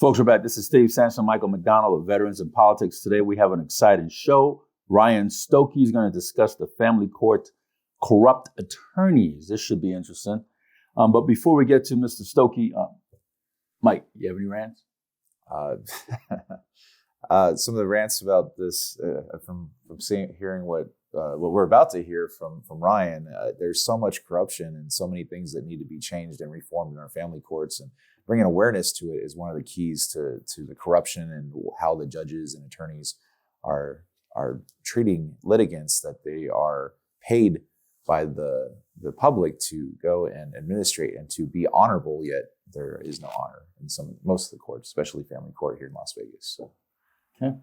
Folks, we're back. This is Steve Sampson, Michael McDonald with Veterans in Politics. Today we have an exciting show. Ryan Stokey is going to discuss the family court corrupt attorneys. This should be interesting. But before we get to Mr. Stokey, Mike, you have any rants? Some of the rants about this from hearing what we're about to hear from Ryan. There's so much corruption and so many things that need to be changed and reformed in our family courts, and bringing awareness to it is one of the keys to the corruption and how the judges and attorneys are treating litigants, that they are paid by the public to go and administrate and to be honorable, yet there is no honor in most of the courts, especially family court here in Las Vegas. So. Okay.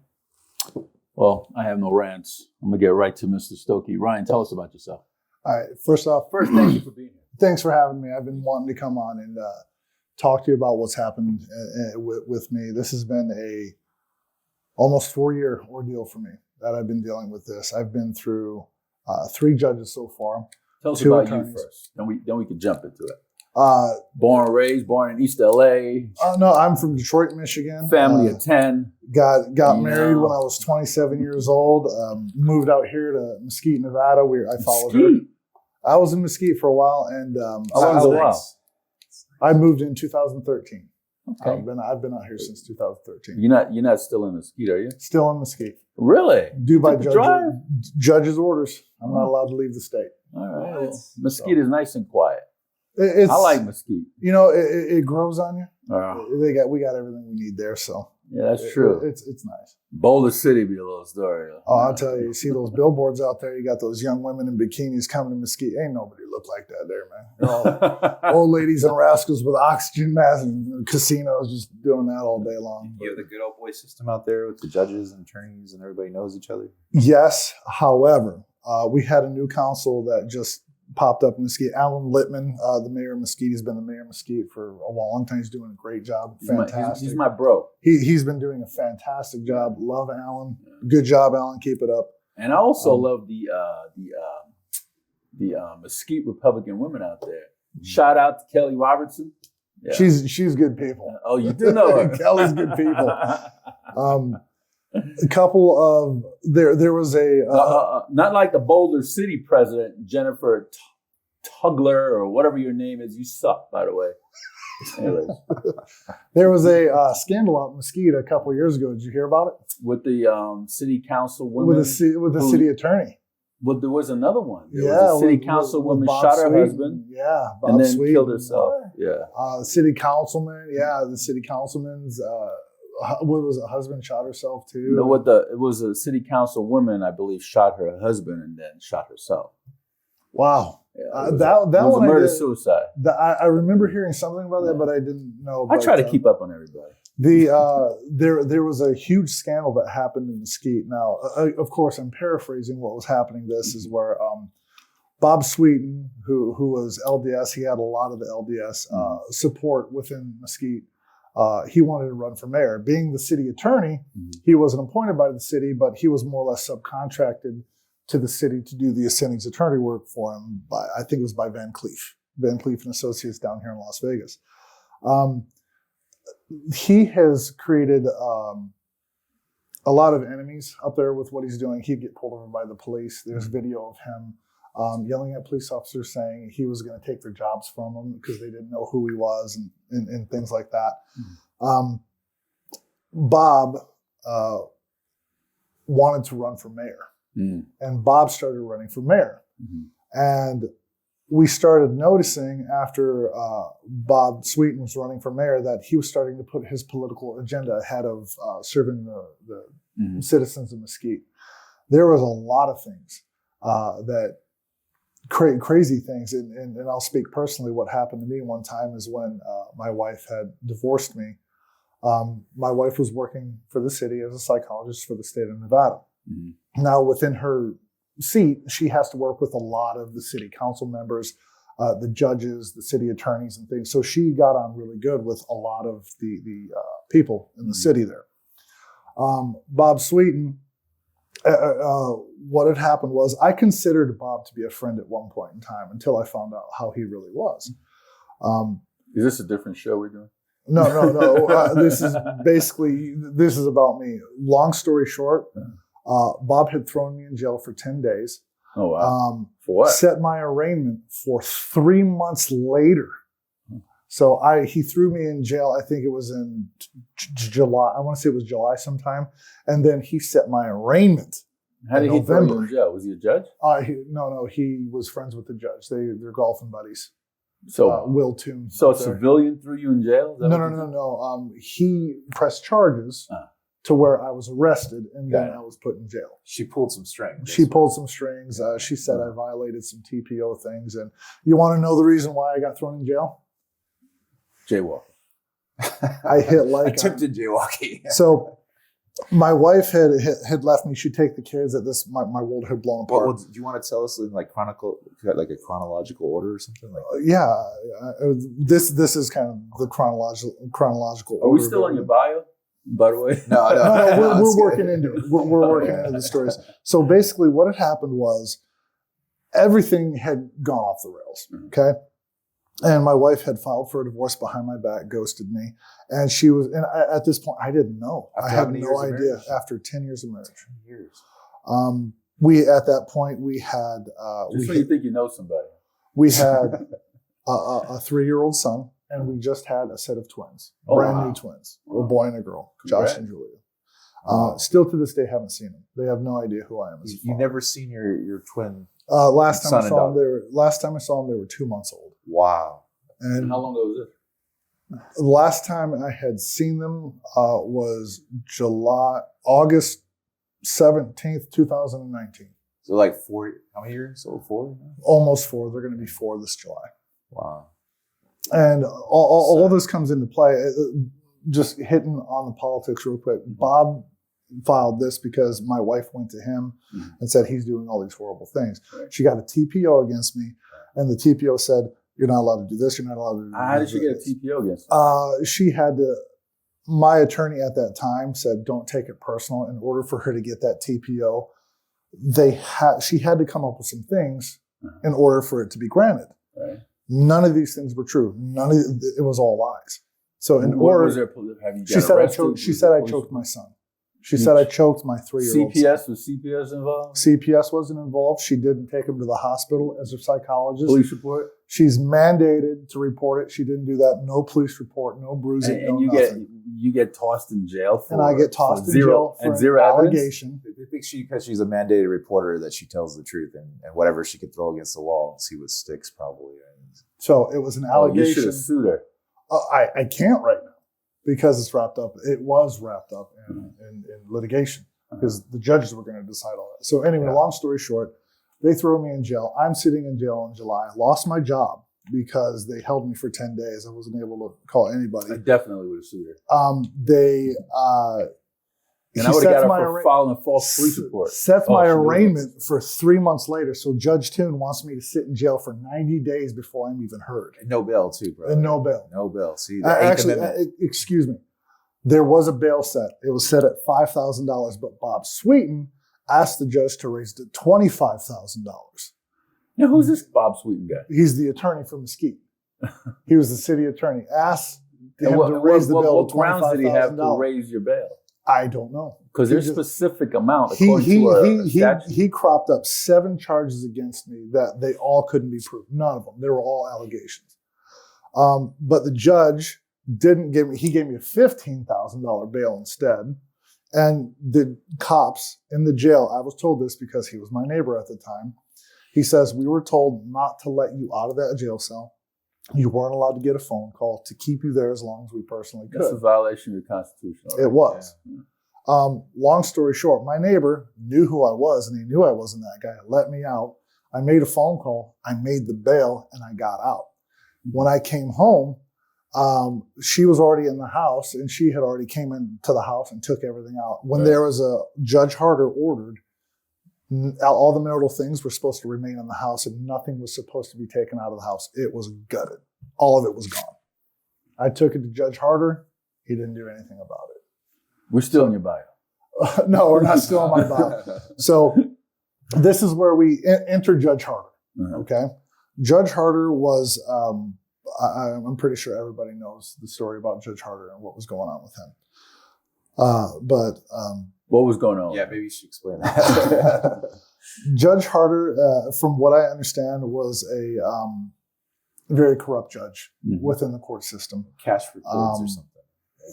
Well, I have no rants. I'm going to get right to Mr. Stokey. Ryan, tell us about yourself. All right. First, thank you for being here. Thanks for having me. I've been wanting to come on and talk to you about what's happened with me. This has been a almost 4-year ordeal for me that I've been dealing with this. I've been through 3 judges so far. Tell us about attorneys. You first. Then we can jump into it. Born and raised, born in East LA. No, I'm from Detroit, Michigan. Family of 10. Got married when I was 27 years old. Moved out here to Mesquite, Nevada. I followed her. I was in Mesquite for a while, and I moved in 2013. Okay. I've been out here since 2013. You're not still in Mesquite, are you? Still in Mesquite. Really? Due by judge's orders. I'm not allowed to leave the state. All right. Well, Mesquite is nice and quiet. I like Mesquite. It grows on you. We got everything we need there, so yeah, that's true. It's nice. Boulder City be a little story. Oh, I'll tell you. You see those billboards out there? You got those young women in bikinis coming to Mesquite. Ain't nobody look like that there, man. They're all old ladies and rascals with oxygen masks and casinos, just doing that all day long. You have the good old boy system out there with the judges and attorneys, and everybody knows each other. Yes, however, we had a new council that just popped up in Mesquite. Alan Littman, the mayor of Mesquite, has been the mayor of Mesquite for a long time. He's doing a great job. Fantastic. He's my bro. He's been doing a fantastic job. Love Alan. Good job, Alan. Keep it up. And I also love the Mesquite Republican women out there. Shout out to Kelly Robertson. Yeah. She's good people. Oh, you do know her. Kelly's good people. A couple of there was a not like the Boulder City president Jennifer Tugler or whatever your name is. You suck, by the way. Anyways, there was a scandal out in Mesquite a couple of years ago. Did you hear about it? With the city council woman, with the city attorney. Well, there was another one. There was a city councilwoman shot her husband. Yeah, Bob and then Sweeten. killed herself. Yeah. City councilman. Yeah, the city councilman's. What was it? Husband shot herself too. No, it was a city council woman, I believe, shot her husband and then shot herself. Wow, yeah, that was a murder suicide. I remember hearing something about that, but I didn't know. I try to keep up on everybody. There was a huge scandal that happened in Mesquite. Now, of course, I'm paraphrasing what was happening. This is where Bob Sweeten, who was LDS, he had a lot of the LDS support within Mesquite. He wanted to run for mayor. Being the city attorney, he wasn't appointed by the city, but he was more or less subcontracted to the city to do the ascending's attorney work for him. I think it was by Van Cleef and Associates down here in Las Vegas. He has created a lot of enemies up there with what he's doing. He'd get pulled over by the police. There's video of him yelling at police officers saying he was going to take their jobs from them because they didn't know who he was and things like that. Bob wanted to run for mayor, and Bob started running for mayor. And we started noticing after Bob Sweeten was running for mayor that he was starting to put his political agenda ahead of serving the citizens of Mesquite. There was a lot of things that crazy things. And I'll speak personally. What happened to me one time is when my wife had divorced me. My wife was working for the city as a psychologist for the state of Nevada. Now, within her seat, she has to work with a lot of the city council members, the judges, the city attorneys and things. So she got on really good with a lot of the people in the city there. Bob Sweeten, what had happened was I considered Bob to be a friend at one point in time until I found out how he really was. Is this a different show we're doing? No. This is about me. Long story short, Bob had thrown me in jail for 10 days. Oh, wow. For what? Set my arraignment for 3 months later. So he threw me in jail. I think it was in July. I want to say it was July sometime. And then he set my arraignment. How did he throw you in jail? Was he a judge? No. He was friends with the judge. They're golfing buddies. So Will Toon. So a civilian threw you in jail? No. He pressed charges to where I was arrested, and then I was put in jail. She pulled some strings. She said I violated some TPO things. And you want to know the reason why I got thrown in jail? Jaywalking. I hit like attempted jaywalking. So my wife had left me. She'd take the kids. At this, my world had blown apart. Well, do you want to tell us in like a chronological order or something like that? Yeah, this is kind of the chronological order. Are we still on your bio, by the way? No. We're working into it. We're working into the stories. So basically, what had happened was everything had gone off the rails. Okay. And my wife had filed for a divorce behind my back, ghosted me. And at this point, I didn't know. I had no idea after 10 years of marriage. 10 years. At that point, we had... Just when you think you know somebody. We had a 3-year-old son, and we just had a set of twins. Brand new twins. A boy and a girl, Josh and Julia. Still to this day, haven't seen them. They have no idea who I am. You've never seen your twin last time I saw them, they were 2 months old. Wow. And how long ago was it? The last time I had seen them was August 17th, 2019. So like 4, how many years? So 4? Almost 4. They're going to be 4 this July. Wow. And all this comes into play. Just hitting on the politics real quick. Bob filed this because my wife went to him and said he's doing all these horrible things. Right. She got a TPO against me, and the TPO said, "You're not allowed to do this. You're not allowed to do this." How did she get a TPO against you? She had to. My attorney at that time said, "Don't take it personal." In order for her to get that TPO, she had to come up with some things in order for it to be granted. Right. None of these things were true. It was all lies. So in order, she said I choked my son. She said I choked my 3-year-old CPS, was CPS involved? CPS wasn't involved. She didn't take him to the hospital as a psychologist. Police report? She's mandated to report it. She didn't do that. No police report, no bruising, and you get tossed in jail for... And I get tossed in jail for zero allegation. They think because she's a mandated reporter that she tells the truth and whatever she could throw against the wall and see what sticks probably. So it was an allegation. You should have sued her. I can't right now. Because it's wrapped up. It was wrapped up in litigation because the judges were going to decide all that. So anyway, long story short, they throw me in jail. I'm sitting in jail in July. I lost my job because they held me for 10 days. I wasn't able to call anybody. I definitely would have sued her. And I would have got her for filing a false police report. Sets my arraignment for 3 months later. So Judge Toon wants me to sit in jail for 90 days before I'm even heard. And no bail too, bro. And no bail. No bail. See, excuse me. There was a bail set. It was set at $5,000, but Bob Sweeten asked the judge to raise it to $25,000. Now, who's this Bob Sweeten guy? He's the attorney for Mesquite. He was the city attorney. Asked him to raise the bail to $25,000. What grounds did he have to raise your bail? I don't know. Because there's a specific amount. He cropped up 7 charges against me that they all couldn't be proved. None of them. They were all allegations. But the judge didn't give me. He gave me a $15,000 bail instead. And the cops in the jail, I was told this because he was my neighbor at the time. He says, "We were told not to let you out of that jail cell. You weren't allowed to get a phone call to keep you there as long as we personally could." That's a violation of your Constitution. It was. Yeah. Long story short, my neighbor knew who I was, and he knew I wasn't that guy. Let me out. I made a phone call. I made the bail, and I got out. When I came home, she was already in the house, and she had already came into the house and took everything out. When there was a Judge Harder ordered, all the marital things were supposed to remain in the house, and nothing was supposed to be taken out of the house. It was gutted. All of it was gone. I took it to Judge Harder. He didn't do anything about it. We're still in your bio. No, we're not still in my bio. So this is where we enter Judge Harder. Okay. Judge Harder was I'm pretty sure everybody knows the story about Judge Harder and what was going on with him. What was going on? Yeah, maybe you should explain that. Judge Harder, from what I understand, was a very corrupt judge within the court system. Cash for kids or something.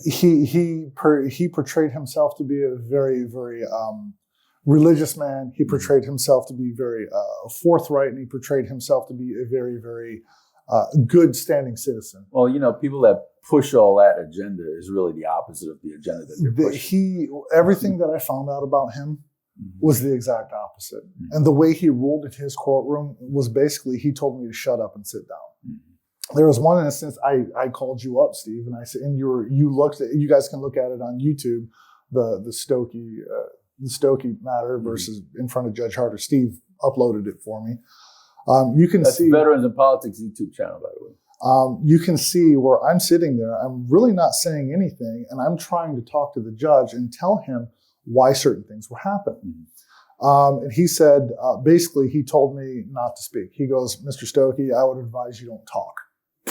He portrayed himself to be a very, very religious man. He portrayed himself to be very forthright, and he portrayed himself to be a very, very good standing citizen. Well, people that push all that agenda is really the opposite of the agenda that they're pushing. Everything that I found out about him was the exact opposite. And the way he ruled in his courtroom was basically, he told me to shut up and sit down. There was one instance I called you up, Steve, and I said, and you guys can look at it on YouTube, the Stokey matter versus in front of Judge Harder. Steve uploaded it for me. You can That's see Veterans in Politics YouTube channel, by the way. You can see where I'm sitting there. I'm really not saying anything, and I'm trying to talk to the judge and tell him why certain things were happening. And he said, basically, he told me not to speak. He goes, Mr. Stokey, I would advise you don't talk.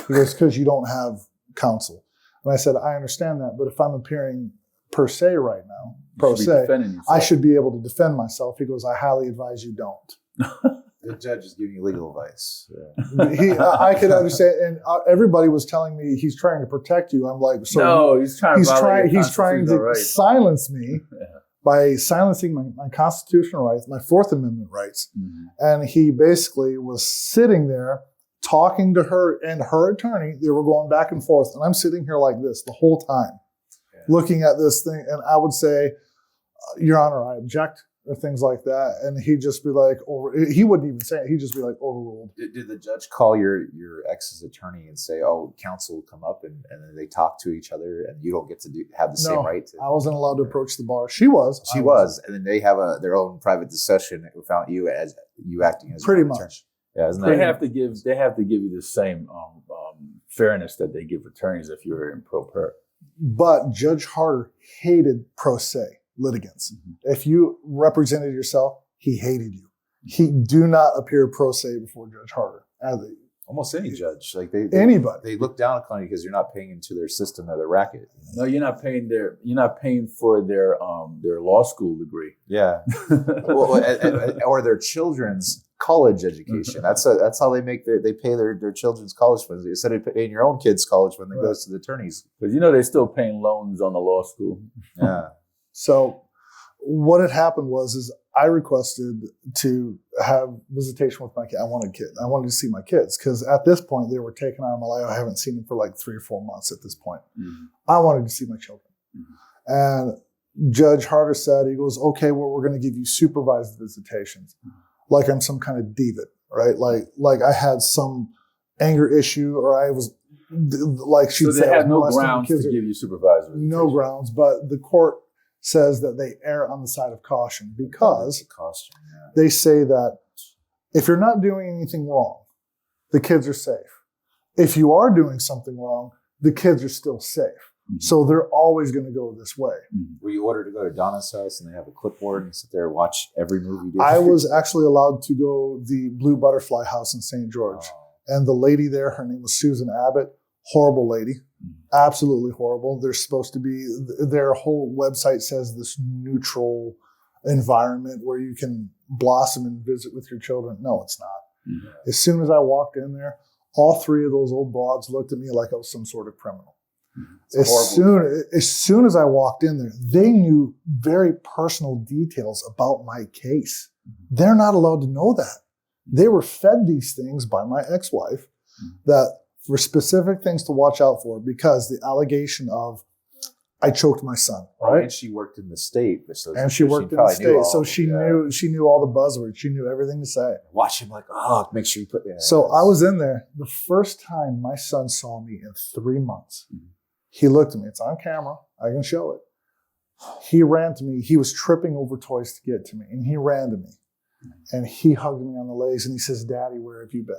He goes, because you don't have counsel. And I said, I understand that, but if I'm appearing per se right now, I should be able to defend myself. He goes, I highly advise you don't. The judge is giving you legal advice. Yeah. I could understand, and everybody was telling me he's trying to protect you. I'm like, so no, he's trying to silence me by silencing my constitutional rights, my Fourth Amendment rights. And he basically was sitting there talking to her and her attorney. They were going back and forth, and I'm sitting here like this the whole time, looking at this thing, and I would say, Your Honor, I object, or things like that, and he'd just be like, he wouldn't even say it, he'd just be like, overruled. Did the judge call your ex's attorney and say, oh, counsel will come up, and then they talk to each other, and you don't get to have the same right to? I wasn't allowed to approach the bar. She was, and then they have their own private discussion without you as you acting as pretty much. Attorney. Yeah, they have to give you the same fairness that they give attorneys if you're in pro per. But Judge Harder hated pro se litigants. If you represented yourself, he hated you. He do not appear pro se before Judge Harder. Almost any judge, like anybody, they look down upon you because you're not paying into their system or their racket. No, you're not paying for their law school degree. Yeah, or their children's college education. That's how they pay their children's college funds. Instead of paying your own kids' college fund, that goes to the attorneys. Because they're still paying loans on the law school. Yeah. So what had happened was I requested to have visitation with my kid. I wanted to see my kids because at this point they were taken out of my life. I haven't seen them for like 3 or 4 months at this point. I wanted to see my children. And Judge Harder said, he goes, okay, well, we're going to give you supervised visitations. Like I'm some kind of diva, right? Like I had some anger issue, or I was like she'd say. So they had no grounds to give you supervised visitation. No grounds, but the court says that they err on the side of caution because they say that if you're not doing anything wrong, the kids are safe. If you are doing something wrong, the kids are still safe. So they're always going to go this way. Were you ordered to go to Donna's house and they have a clipboard and sit there and watch every movie? I was actually allowed to go the Blue Butterfly House in St. George. And the lady there, her name was Susan Abbott. Horrible lady. Absolutely horrible. They're supposed to be, their whole website says this neutral environment where you can blossom and visit with your children. No, it's not. As soon as I walked in there, all 3 of those old broads looked at me like I was some sort of criminal. As soon as I walked in there, they knew very personal details about my case. They're not allowed to know that. They were fed these things by my ex-wife that were specific things to watch out for because the allegation of I choked my son, right? And she worked in the state. So she worked in the state. So she knew all the buzzwords. She knew everything to say. Watch him like, make sure you put that. So I was in there. The first time my son saw me in 3 months, he looked at me. It's on camera. I can show it. He ran to me. He was tripping over toys to get to me. And he ran to me. And he hugged me on the legs. And he says, Daddy, where have you been?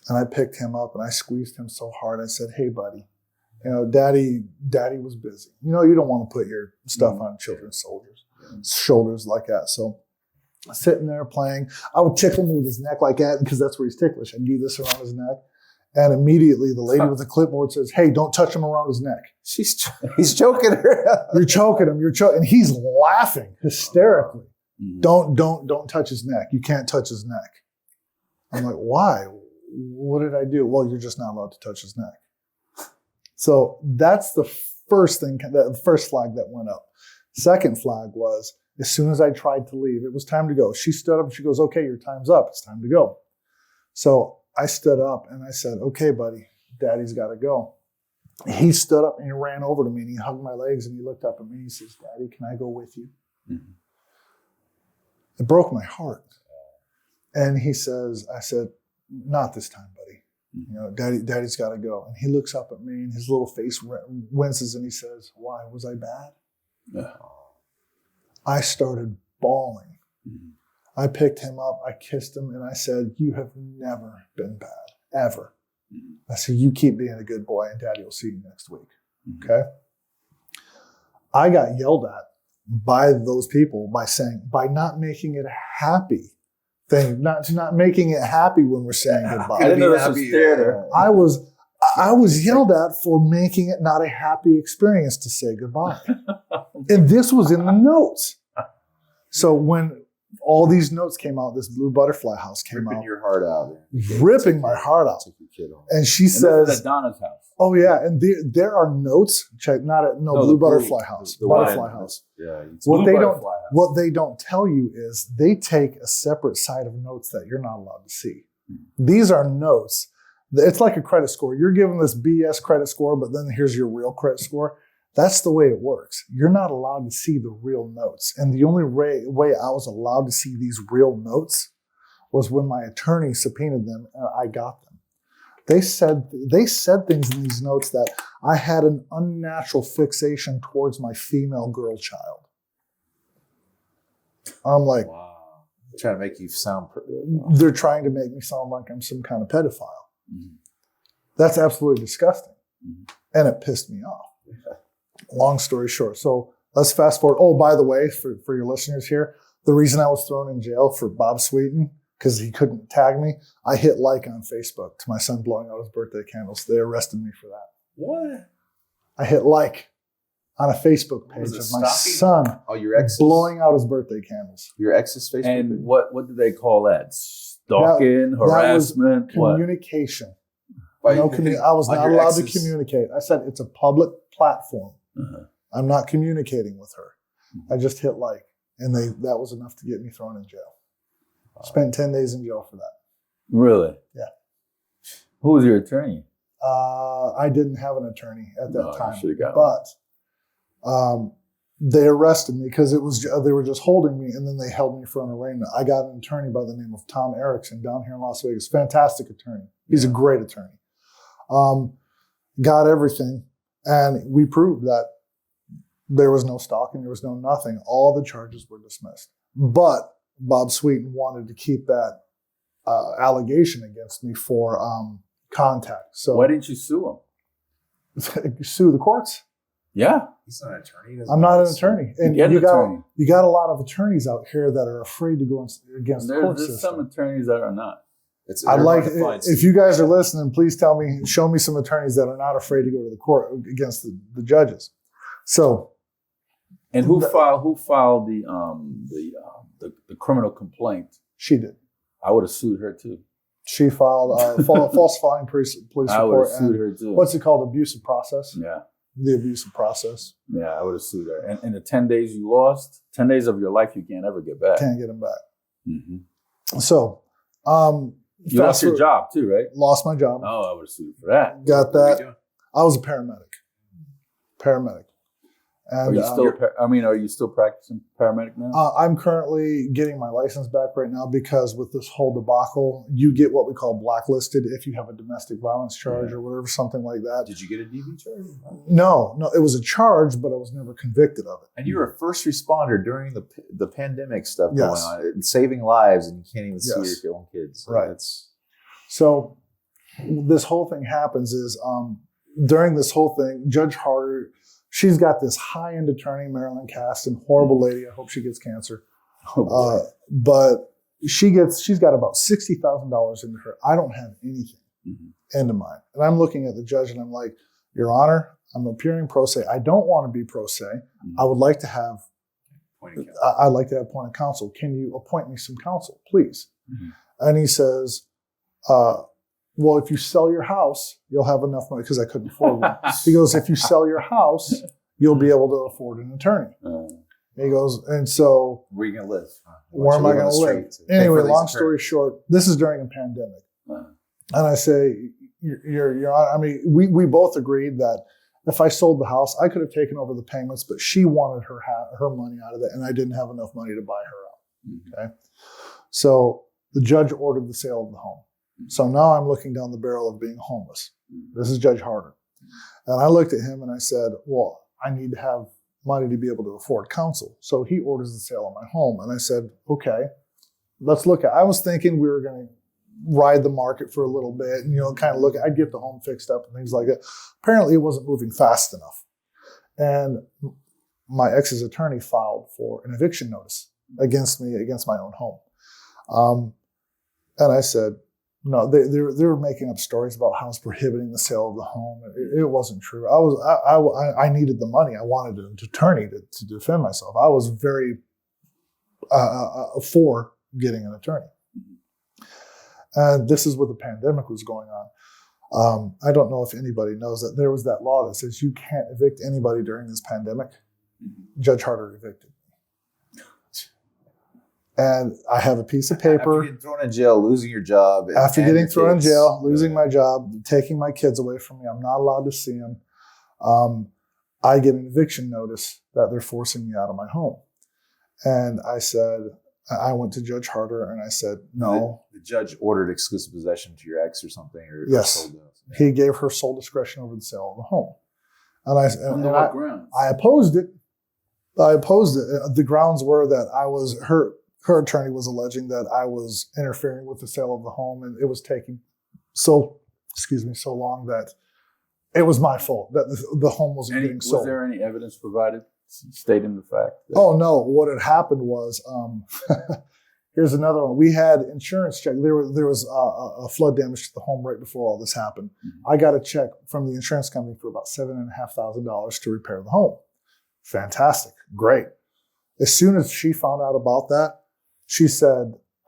And I picked him up and I squeezed him so hard. I said, hey, buddy, Daddy was busy. You don't want to put your stuff on children's shoulders like that. So sitting there playing, I would tickle him with his neck like that because that's where he's ticklish. I'd do this around his neck. And immediately the lady with the clipboard says, hey, don't touch him around his neck. He's choking her. You're choking him. And he's laughing hysterically. Don't touch his neck. You can't touch his neck. I'm like, why? What did I do? Well, you're just not allowed to touch his neck. So that's the first thing, the first flag that went up. Second flag was, as soon as I tried to leave, it was time to go. She stood up and she goes, okay, your time's up. It's time to go. So I stood up and I said, okay, buddy, Daddy's got to go. He stood up and he ran over to me and he hugged my legs and he looked up at me and he says, Daddy, can I go with you? Mm-hmm. It broke my heart. And he says, I said, not this time, buddy. You know, Daddy's got to go. And he looks up at me and his little face winces and he says, why? Was I bad? Yeah. I started bawling. Mm-hmm. I picked him up, I kissed him, and I said, you have never been bad, ever. Mm-hmm. I said, you keep being a good boy and Daddy will see you next week. Mm-hmm. Okay? I got yelled at by those people by not making it a happy thing, not making it happy when we're saying goodbye. I didn't know this was theater. I was yelled at for making it not a happy experience to say goodbye. And this was in the notes. So when all these notes came out, this blue butterfly house came out. Ripping your heart out. Ripping my heart out. And she says, this is at Donna's house. Oh yeah, and there are notes. Check, blue butterfly house. The butterfly house. Yeah. What they don't tell you is they take a separate side of notes that you're not allowed to see. These are notes. It's like a credit score. You're given this BS credit score, but then here's your real credit score. That's the way it works. You're not allowed to see the real notes. And the only way I was allowed to see these real notes was when my attorney subpoenaed them and I got them. They said things in these notes that I had an unnatural fixation towards my female girl child. I'm like, wow. They're trying to make you sound. They're trying to make me sound like I'm some kind of pedophile. Mm-hmm. That's absolutely disgusting. Mm-hmm. And it pissed me off. Yeah. Long story short. So let's fast forward. Oh, by the way, for your listeners here, the reason I was thrown in jail for Bob Sweeten, because he couldn't tag me, I hit like on Facebook to my son blowing out his birthday candles. They arrested me for that. What? I hit like on a Facebook page of my son your ex's? Blowing out his birthday candles. Your ex's Facebook and page? What did they call that? Stalking, harassment? That was communication. I was not allowed to communicate. I said it's a public platform. Uh-huh. I'm not communicating with her. I just hit like, and that was enough to get me thrown in jail. Spent 10 days in jail for that. Really? Yeah. Who was your attorney? I didn't have an attorney at that time, but they arrested me because they were just holding me, and then they held me for an arraignment. I got an attorney by the name of Tom Erickson down here in Las Vegas. Fantastic attorney. He's a great attorney. Got everything, and we proved that there was no stalking, there was no nothing. All the charges were dismissed. But Bob Sweeten wanted to keep that allegation against me for contact. So why didn't you sue him? Sue the courts? Yeah. He's not an attorney. I'm not an attorney. And you got a lot of attorneys out here that are afraid to go against the court system. There's some attorneys that are not. I'd like, if you guys are listening, please show me some attorneys that are not afraid to go to the court against the judges. So. And who filed the criminal complaint? She did. I would have sued her too. She filed falsifying police report. I would have sued her too. What's it called? Abusive process. Yeah. The abusive process. Yeah, I would have sued her. And in the 10 days you lost, 10 days of your life you can't ever get back. Can't get them back. Mm-hmm. So, you lost your job too, right? Lost my job. Oh, I would have sued for that. Got that. I was a paramedic. And, are you still practicing paramedic now? I'm currently getting my license back right now because with this whole debacle, you get what we call blacklisted if you have a domestic violence charge or whatever, something like that. Did you get a DV charge? No, it was a charge, but I was never convicted of it. And you were a first responder during the pandemic stuff going on, and saving lives, and you can't even see your own kids. So right. So this whole thing happens is during this whole thing, Judge Harder, she's got this high-end attorney, Marilyn Caston, horrible lady. I hope she gets cancer. But she's got about $60,000 into her. I don't have anything. into mine. And I'm looking at the judge and I'm like, Your Honor, I'm appearing pro se. I don't want to be pro se. I would like to have I'd like to have appointed counsel. Can you appoint me some counsel, please? And he says, well, if you sell your house, you'll have enough money, because I couldn't afford one. He goes, if you sell your house, you'll be able to afford an attorney. He goes, and so where are you going to live? Where am I going to live? Anyway, long story short, this is during a pandemic. And I say, Your Honor, I mean, we both agreed that if I sold the house, I could have taken over the payments, but she wanted her money out of it, and I didn't have enough money to buy her out. Okay. So the judge ordered the sale of the home. So now I'm looking down the barrel of being homeless. This is Judge Harder. And I looked at him and I said, well, I need to have money to be able to afford counsel. So he orders the sale of my home. And I said, okay, let's look at, I was thinking we were going to ride the market for a little bit and, kind of look at, I'd get the home fixed up and things like that. Apparently it wasn't moving fast enough. And my ex's attorney filed for an eviction notice against me, against my own home. And I said, no, they were making up stories about how I was prohibiting the sale of the home. It wasn't true. I needed the money. I wanted an attorney to defend myself. I was very for getting an attorney. And this is what the pandemic was going on. I don't know if anybody knows that there was that law that says you can't evict anybody during this pandemic. Judge Harder evicted. And I have a piece of paper. After getting thrown in jail, losing your job. After getting thrown in jail, losing my job, taking my kids away from me, I'm not allowed to see them. I get an eviction notice that they're forcing me out of my home. And I went to Judge Harder and I said, no. The judge ordered exclusive possession to your ex or something? Yes. He gave her sole discretion over the sale of the home. And I opposed it. The grounds were that her attorney was alleging that I was interfering with the sale of the home, and it was taking so long that it was my fault that the home wasn't getting sold. Was there any evidence provided stating the fact? Oh no! What had happened was, here's another one. We had insurance check. There was a flood damage to the home right before all this happened. I got a check from the insurance company for about $7,500 to repair the home. Fantastic, great. As soon as she found out about that,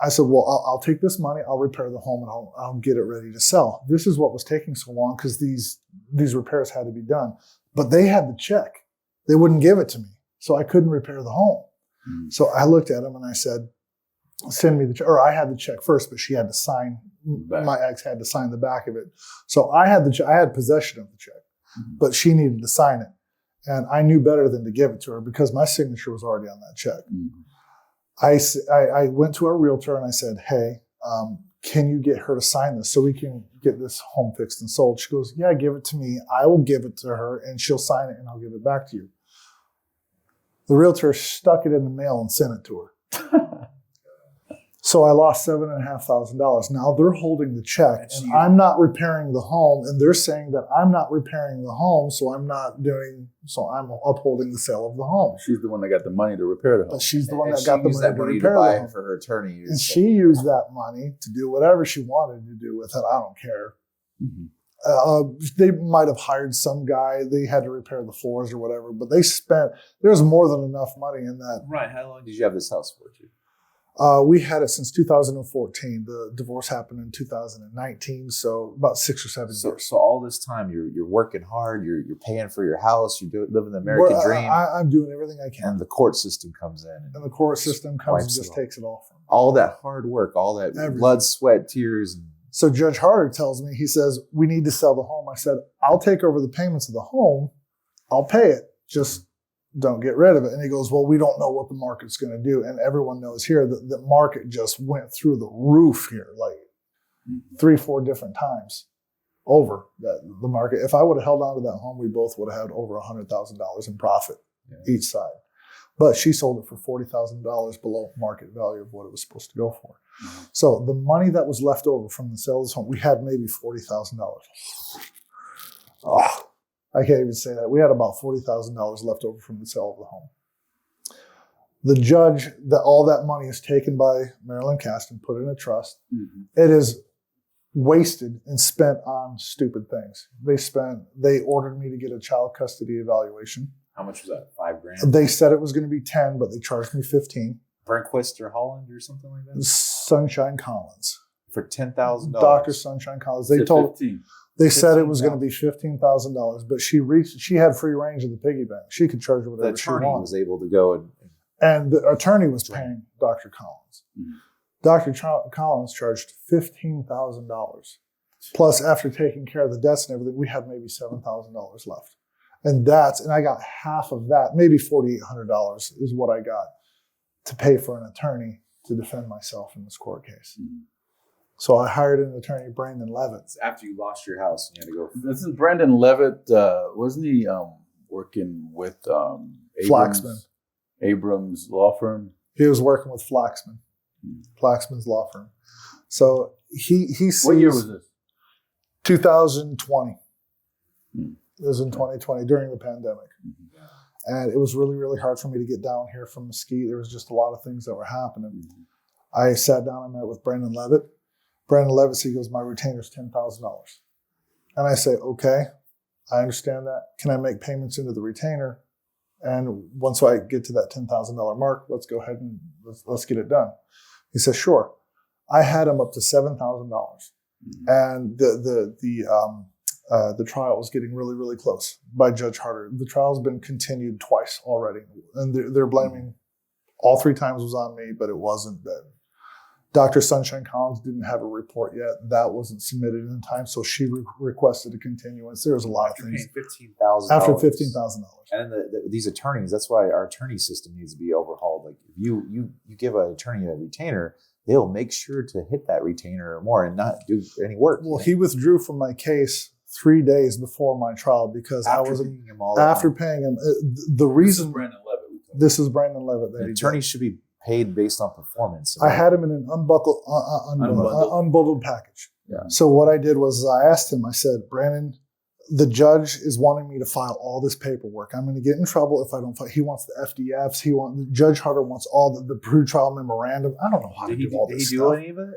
I said, well, I'll take this money, I'll repair the home, and I'll get it ready to sell. This is what was taking so long because these repairs had to be done. But they had the check. They wouldn't give it to me, so I couldn't repair the home. So I looked at them and I said, send me the check. Or I had the check first, but she had to sign, my ex had to sign the back of it. So I had possession of the check, but she needed to sign it. And I knew better than to give it to her because my signature was already on that check. I went to our realtor and I said, hey, can you get her to sign this so we can get this home fixed and sold? She goes, yeah, give it to me. I will give it to her and she'll sign it and I'll give it back to you. The realtor stuck it in the mail and sent it to her. So I lost $7,500. Now they're holding the check and I'm not repairing the home, and they're saying that I'm not repairing the home, so I'm upholding the sale of the home. She's the one that got the money to repair the home. But she's the one that got the money to repair the home. For her attorney. And she used that money to do whatever she wanted to do with it. I don't care. They might have hired some guy. They had to repair the floors or whatever, but there's more than enough money in that. Right. How long did you have this house for, too? We had it since 2014. The divorce happened in 2019, so about 6 or 7 years. So all this time, you're working hard. You're paying for your house. You're living the American dream. I'm doing everything I can. And the court system comes in. And the court system comes and just takes it all from me. All that hard work, all that blood, sweat, tears. So Judge Harder tells me, he says, we need to sell the home. I said, I'll take over the payments of the home. I'll pay it. Just don't get rid of it. And he goes, well, we don't know what the market's going to do. And everyone knows here that the market just went through the roof here, like 3-4 different times over the market. If I would have held on to that home, we both would have had over $100,000 in profit each side. But she sold it for $40,000 below market value of what it was supposed to go for. So the money that was left over from the sale of this home, we had maybe $40,000. Oh, I can't even say that. We had about $40,000 left over from the sale of the home. The judge, all that money is taken by Marilyn Cast and put in a trust. It is wasted and spent on stupid things. They ordered me to get a child custody evaluation. How much was that? $5,000? They said it was going to be 10, but they charged me 15. Burnquist or Holland or something like that? Sunshine Collins. For $10,000. Dr. Sunshine Collins. They said it was going to be $15,000, but she had free range of the piggy bank. She could charge whatever she wanted. The attorney was able to go and the attorney was paying Dr. Collins. Mm-hmm. Dr. Collins charged $15,000. Plus, after taking care of the debts and everything, we had maybe $7,000 left. And I got half of that, maybe $4,800 is what I got to pay for an attorney to defend myself in this court case. Mm-hmm. So I hired an attorney, Brandon Levitt. After you lost your house, you had to go. Isn't Brandon Levitt, wasn't he working with Abrams law firm? He was working with Flaxman. Flaxman's law firm. So he sees. What year was this? 2020. It was in 2020 during the pandemic. Mm-hmm. And it was really, really hard for me to get down here from Mesquite. There was just a lot of things that were happening. Mm-hmm. I sat down and met with Brandon Levitt. Brandon Levitt, he goes, my retainer's $10,000. And I say, okay, I understand that. Can I make payments into the retainer? And once I get to that $10,000 mark, let's go ahead and let's get it done. He says, sure. I had him up to $7,000. Mm-hmm. And the trial was getting really, really close by Judge Harder. The trial's been continued twice already. And they're blaming, all 3 times was on me, but it wasn't. Dr. Sunshine Collins didn't have a report yet. That wasn't submitted in time, so she requested a continuance. There was a lot of things. $15,000. After $15,000. And these attorneys, that's why our attorney system needs to be overhauled. Like if you give an attorney a retainer, they'll make sure to hit that retainer or more and not do any work. Well, he withdrew from my case 3 days before my trial because after paying him. The reason this is Brandon Levitt. The attorney should be paid based on performance. I had him in an unbundled package. Yeah. So what I did was I asked him, I said, Brandon, the judge is wanting me to file all this paperwork. I'm going to get in trouble if I don't file. He wants the FDFs. Judge Harder wants all the pre-trial memorandum. I don't know how to do all this stuff. Did he do any of it?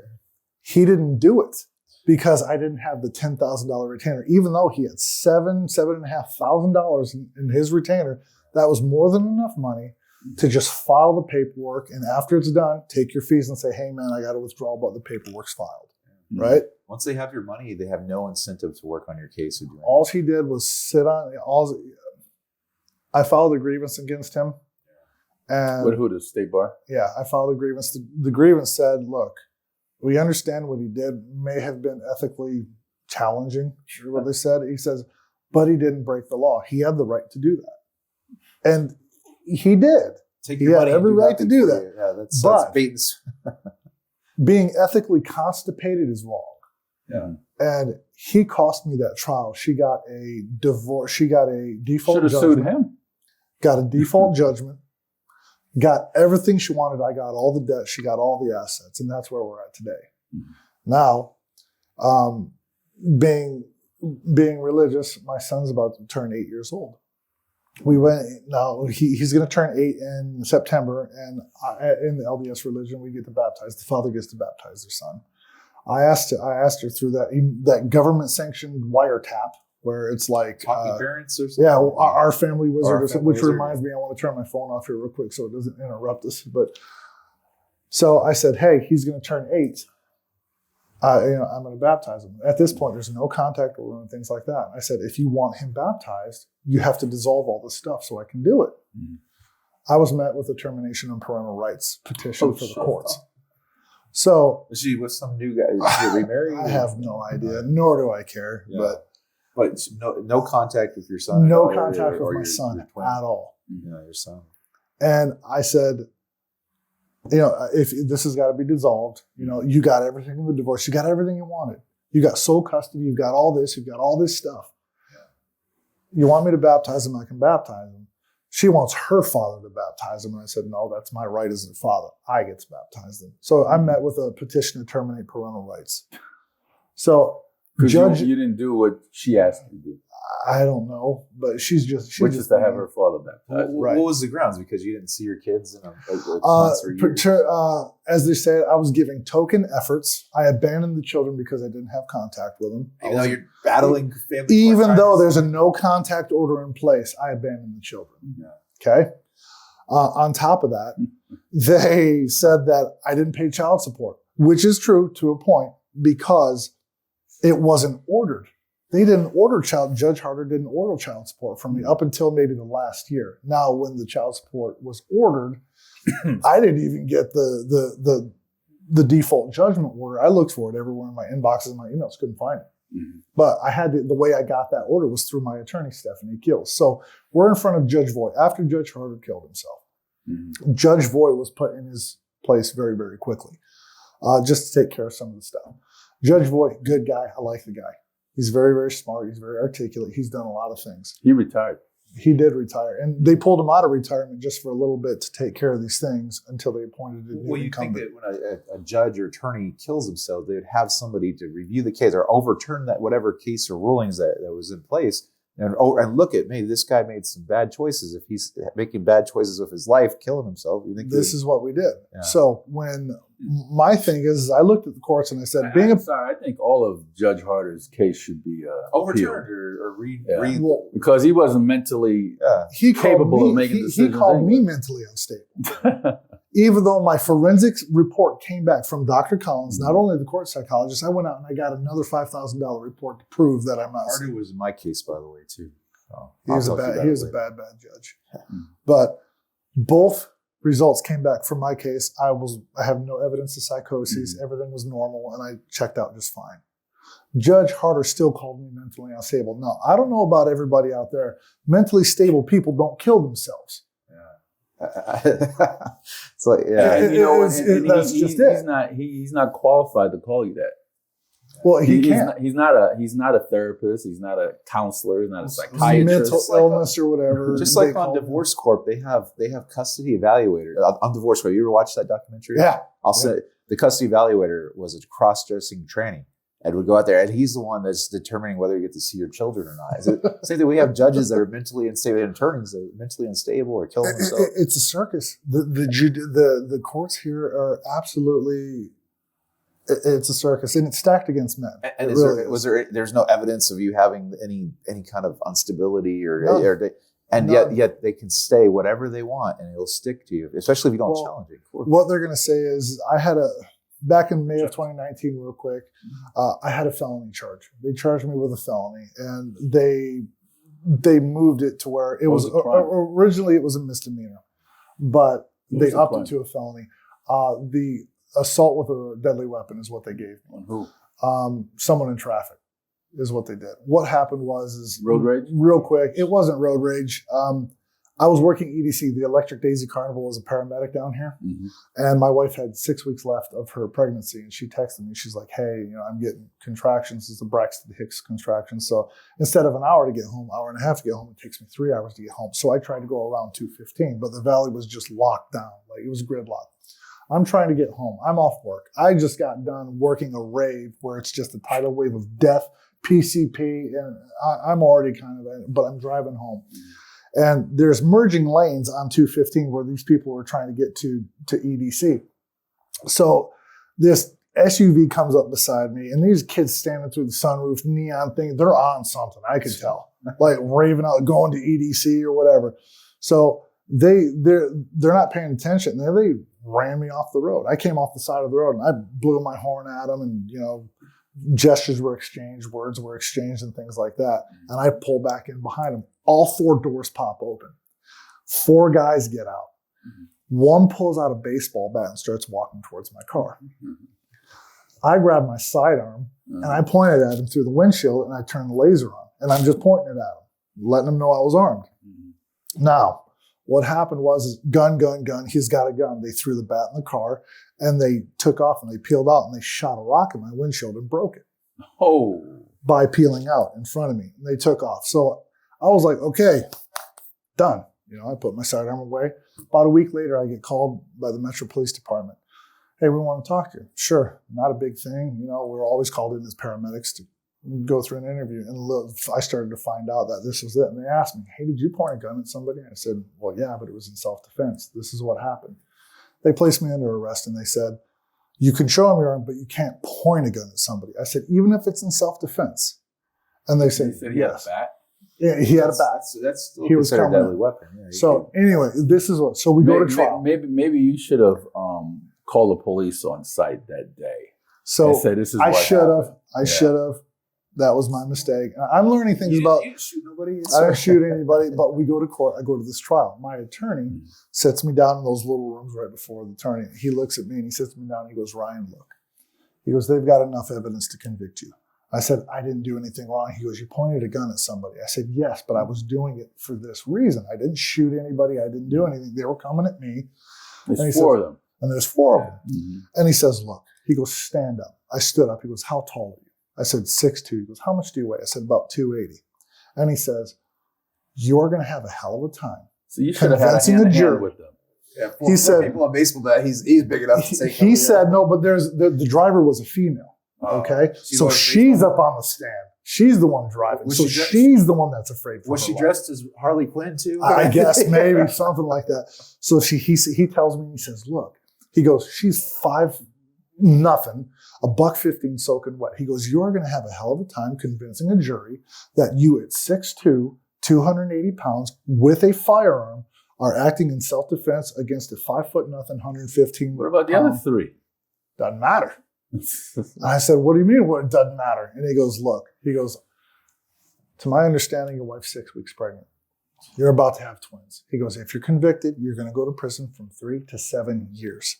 He didn't do it because I didn't have the $10,000 retainer. Even though he had $7,500 in his retainer, that was more than enough money to just file the paperwork, and after it's done, take your fees and say, hey, man, I got to withdraw, but the paperwork's filed, right? Once they have your money, they have no incentive to work on your case. All he did was sit on I filed a grievance against him. And who, the state bar? Yeah, I filed a grievance. The grievance said, look, we understand what he did may have been ethically challenging, what they said. He says, but he didn't break the law. He had the right to do that. And he did. He had every right to do that. Yeah, that's bait. Being ethically constipated is wrong. Yeah. And he cost me that trial. She got a divorce. She got a default judgment. Should have sued him. Got a default judgment. Got everything she wanted. I got all the debt. She got all the assets. And that's where we're at today. Mm-hmm. Now, being religious, my son's about to turn 8 years old. He's going to turn 8 in September, and in the LDS religion, we get to baptize. The father gets to baptize their son. I asked her through that government-sanctioned wiretap, where it's like talking parents or something. Yeah, our family wizard, which reminds me, I want to turn my phone off here real quick so it doesn't interrupt us. But so I said, hey, he's going to turn 8. I'm going to baptize him. At this point, there's no contact order and things like that. I said, if you want him baptized, you have to dissolve all this stuff so I can do it. Mm-hmm. I was met with a termination of parental rights petition for the courts. So is she with some new guy? Is she remarried? I have no idea, nor do I care. Yeah. But no contact with your son. No contact with my son at all. Yeah, your son. And I said, if this has got to be dissolved, you got everything in the divorce. You got everything you wanted. You got sole custody. You've got all this. You've got all this stuff. Yeah. You want me to baptize him? I can baptize him. She wants her father to baptize him. And I said, no, that's my right as a father. I get to baptize them. So I met with a petition to terminate parental rights. So Judge, you didn't do what she asked you to do. I don't know, but she's just to have her father baptized. Right. What was the grounds? Because you didn't see your kids in months or years? As they say, I was giving token efforts. I abandoned the children because I didn't have contact with them. Even though you're battling family even though there's a no contact order in place, I abandoned the children. Yeah. Okay. On top of that, they said that I didn't pay child support, which is true to a point because it wasn't ordered. They didn't order Judge Harder didn't order child support from me up until maybe the last year. Now, when the child support was ordered, I didn't even get the default judgment order. I looked for it everywhere in my inboxes and my emails, couldn't find it. Mm-hmm. But I had the way I got that order was through my attorney, Stephanie Kills. So we're in front of Judge Voigt after Judge Harder killed himself. Mm-hmm. Judge Voigt was put in his place very, very quickly, just to take care of some of the stuff. Judge Voigt, good guy. I like the guy. He's very, very smart. He's very articulate. He's done a lot of things. He retired. He did retire. And they pulled him out of retirement just for a little bit to take care of these things until they appointed a new incumbent. Think that when a judge or attorney kills himself, they would have somebody to review the case or overturn that whatever case or rulings that was in place and look at, maybe this guy made some bad choices. If he's making bad choices with his life, killing himself, you think this is what we did. Yeah. So when my thing is, I looked at the courts and I said, I think all of Judge Harder's case should be overturned or because he wasn't mentally capable of making decisions. He called me mentally unstable. Even though my forensics report came back from Dr. Collins, not only the court psychologist, I went out and I got another $5,000 report to prove that I'm not. Harder was in my case, by the way, too. He was a bad judge. But both results came back from my case. I have no evidence of psychosis. Mm-hmm. Everything was normal, and I checked out just fine. Judge Harder still called me mentally unstable. Now, I don't know about everybody out there. Mentally stable people don't kill themselves. It's like, that's just it. He's not qualified to call you that. Well, he can't. He's not a therapist. He's not a counselor. He's not a psychiatrist. Mental illness or whatever. Just like on Divorce Corp, they have custody evaluators. On Divorce Corp, you ever watch that documentary? Yeah. I'll say the custody evaluator was a cross-dressing tranny. And would go out there, and he's the one that's determining whether you get to see your children or not. Same thing. We have judges that are mentally unstable, and attorneys that are mentally unstable or killing themselves. It's a circus. The courts here are absolutely. It's a circus, and it's stacked against men. And there's no evidence of you having any kind of instability yet they can say whatever they want, and it'll stick to you, especially if you don't challenge it. What they're going to say is, back in May of 2019, real quick, I had a felony charge. They charged me with a felony, and they moved it to where it was originally it was a misdemeanor, but they upped it to a felony. The assault with a deadly weapon is what they gave me. Who? Someone in traffic is what they did. What happened was road rage. Real quick, it wasn't road rage. I was working EDC, the Electric Daisy Carnival, as a paramedic down here. Mm-hmm. And my wife had 6 weeks left of her pregnancy. And she texted me. She's like, hey, I'm getting contractions. It's the Braxton Hicks contractions. So instead of an hour to get home, hour and a half to get home, it takes me 3 hours to get home. So I tried to go around 2:15, but the valley was just locked down. Like, it was gridlock. I'm trying to get home. I'm off work. I just got done working a rave where it's just a tidal wave of death, PCP, and I'm already but I'm driving home. Mm-hmm. And there's merging lanes on 215 where these people were trying to get to EDC. So this SUV comes up beside me, and these kids standing through the sunroof, neon thing, they're on something, I could tell. Like raving out, going to EDC or whatever. So they're not paying attention. They ran me off the road. I came off the side of the road, and I blew my horn at them, and, gestures were exchanged, words were exchanged, and things like that. And I pull back in behind them. All 4 doors pop open. 4 guys get out. Mm-hmm. One pulls out a baseball bat and starts walking towards my car. Mm-hmm. I grab my sidearm and I pointed at him through the windshield, and I turned the laser on. And I'm just pointing it at him, letting him know I was armed. Mm-hmm. Now, what happened was gun. He's got a gun. They threw the bat in the car, and they took off, and they peeled out, and they shot a rock in my windshield and broke it. Oh. By peeling out in front of me. And they took off. So I was like, okay, done. I put my sidearm away. About a week later, I get called by the Metro Police Department. Hey, we want to talk to you. Sure, not a big thing. We're always called in as paramedics to go through an interview, and look, I started to find out that this was it. And they asked me, hey, did you point a gun at somebody? And I said, well, yeah, but it was in self-defense. This is what happened. They placed me under arrest, and they said, you can show them your arm, but you can't point a gun at somebody. I said, even if it's in self-defense. And they said, he had a bat? Yeah, he had a bat. That's still He was considered a coming deadly in. weapon. Yeah, So anyway, this is what. So we go to trial. Maybe you should have called the police on site that day. So and say, this is I what should have. happened. I should have. That was my mistake. I'm learning things about. You didn't shoot nobody. I didn't shoot anybody, but we go to court. I go to this trial. My attorney sits me down in those little rooms right before the attorney. He looks at me and he sits me down and he goes, Ryan, look. He goes, they've got enough evidence to convict you. I said, I didn't do anything wrong. He goes, you pointed a gun at somebody. I said, yes, but I was doing it for this reason. I didn't shoot anybody. I didn't do anything. They were coming at me. There's four of them. And there's four of them. Mm-hmm. And he says, look, he goes, stand up. I stood up. He goes, how tall are you? I said, 6'2". He goes, how much do you weigh? I said, about 280. And he says, you're going to have a hell of a time. So you should have had a hand with them. Yeah, he said, people on baseball bat, he's big enough to take. He said, no, but there's the driver was a female. Okay. So she's up on the stand. She's the one driving. So she's the one that's afraid for her Was she life. dressed as Harley Quinn too? I guess maybe something like that. So he tells me, he says, look, he goes, she's 5'0", $1.15 soaking wet. He goes, you're going to have a hell of a time convincing a jury that you at 6'2", 280 pounds with a firearm are acting in self-defense against a 5'0", 115. What about the other three? Doesn't matter. I said, what do you mean? What, it doesn't matter? And he goes, look, to my understanding, your wife's 6 weeks pregnant. You're about to have twins. He goes, if you're convicted, you're going to go to prison from 3 to 7 years.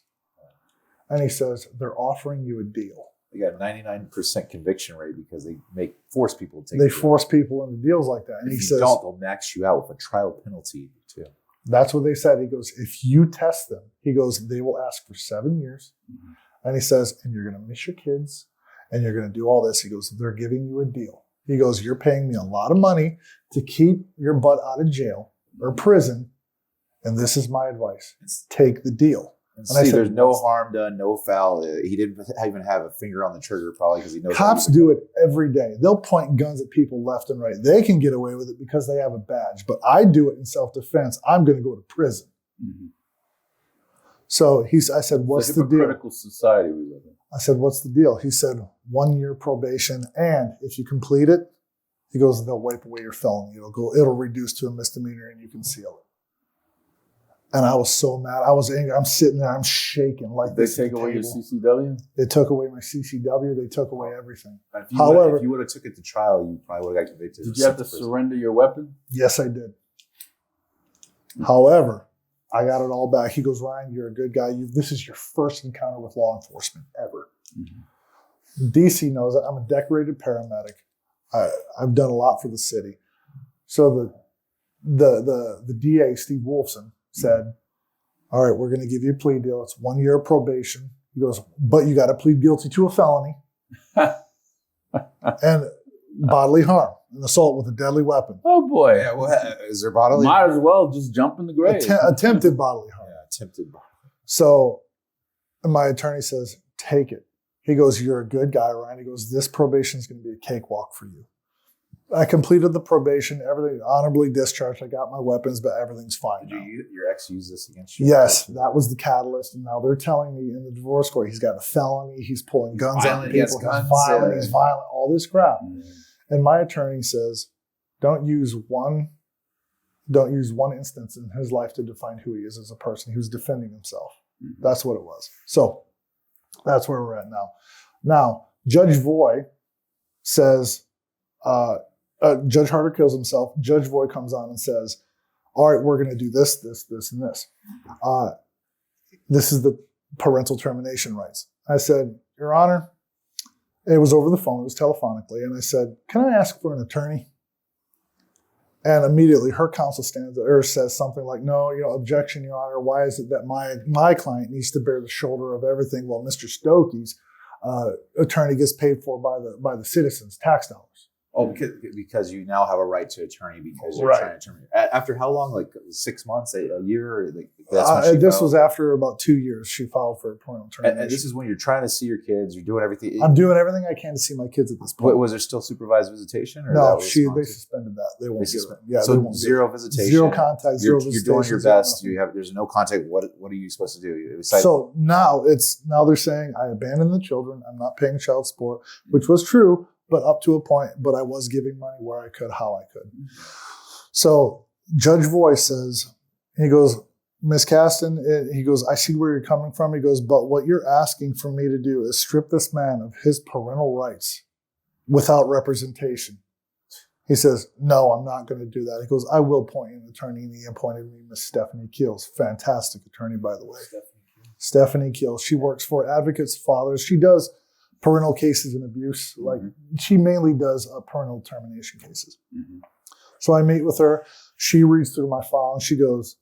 And he says, they're offering you a deal. They got 99% conviction rate because they force people to take. They force people into deals like that. And if he you says, don't, they'll max you out with a trial penalty too. That's what they said. He goes, if you test them, he goes, they will ask for 7 years. Mm-hmm. And he says, and you're going to miss your kids and you're going to do all this. He goes, they're giving you a deal. He goes, you're paying me a lot of money to keep your butt out of jail or prison. And this is my advice. Take the deal. And see, I said, there's no harm done, no foul. He didn't even have a finger on the trigger probably because he knows. Cops do it every day. They'll point guns at people left and right. They can get away with it because they have a badge. But I do it in self-defense. I'm going to go to prison. Mm-hmm. So I said, what's the deal? Critical society we live in. I said, what's the deal? He said, 1 year probation. And if you complete it, he goes, they'll wipe away your felony. It'll reduce to a misdemeanor and you can seal it. And I was so mad. I was angry. I'm sitting there. I'm shaking like this. They take away your CCW? They took away my CCW. They took away everything. If you would have took it to trial, you probably would have got convicted. Did you have to surrender your weapon? Yes, I did. However, I got it all back. He goes, Ryan, you're a good guy. This is your first encounter with law enforcement ever. Mm-hmm. DC knows that I'm a decorated paramedic. I've done a lot for the city. So the DA, Steve Wolfson, said, all right, we're going to give you a plea deal. It's 1 year of probation. He goes, but you got to plead guilty to a felony and bodily harm, an assault with a deadly weapon. Oh, boy. Yeah, well, is there bodily? Might as well just jump in the grave. Attempted bodily harm. Yeah, attempted bodily harm. So my attorney says, take it. He goes, you're a good guy, Ryan. He goes, this probation is going to be a cakewalk for you. I completed the probation, everything honorably discharged. I got my weapons, but everything's fine. Did your ex use this against you? Yes, that was the catalyst. And now they're telling me in the divorce court, he's got a felony. He's pulling guns on people. He's violent, all this crap. Mm-hmm. And my attorney says, don't use one instance in his life to define who he is as a person. He was defending himself. Mm-hmm. That's what it was. So that's where we're at now. Now, Judge Voy says, Judge Harder kills himself. Judge Voy comes on and says, all right, we're going to do this, and this. This is the parental termination rights. I said, Your Honor, it was over the phone. It was telephonically. And I said, can I ask for an attorney? And immediately her counsel says something like, no, objection, Your Honor. Why is it that my client needs to bear the shoulder of everything while Mr. Stokey's attorney gets paid for by the citizens' tax dollars? Oh, because you now have a right to attorney because you're Right. trying to terminate. After how long? Like 6 months, a year? Like that's when she This filed? was after about 2 years. She filed for a parental termination. And this is when you're trying to see your kids. You're doing everything. I'm doing everything I can to see my kids at this point. Was there still supervised visitation? Or No, that was they gone too? suspended that. They won't They give suspend- it. Yeah, so they won't give zero it. visitation. Zero contact, zero You're doing your visitation, best. zero There's no contact. What are you supposed to do? Besides, So now they're saying I abandoned the children. I'm not paying child support, which was true, but up to a point. But I was giving money where I could, how I could. So Judge Voy says, he goes, Ms. Caston, he goes, I see where you're coming from. He goes, but what you're asking for me to do is strip this man of his parental rights without representation. He says, no, I'm not going to do that. He goes, I will appoint you an attorney. And he appointed me Miss Stephanie Keels. Fantastic attorney, by the way. Stephanie Keels. She works for Advocates Fathers. She does parental cases and abuse. Like she mainly does parental termination cases. Mm-hmm. So I meet with her. She reads through my file and she goes,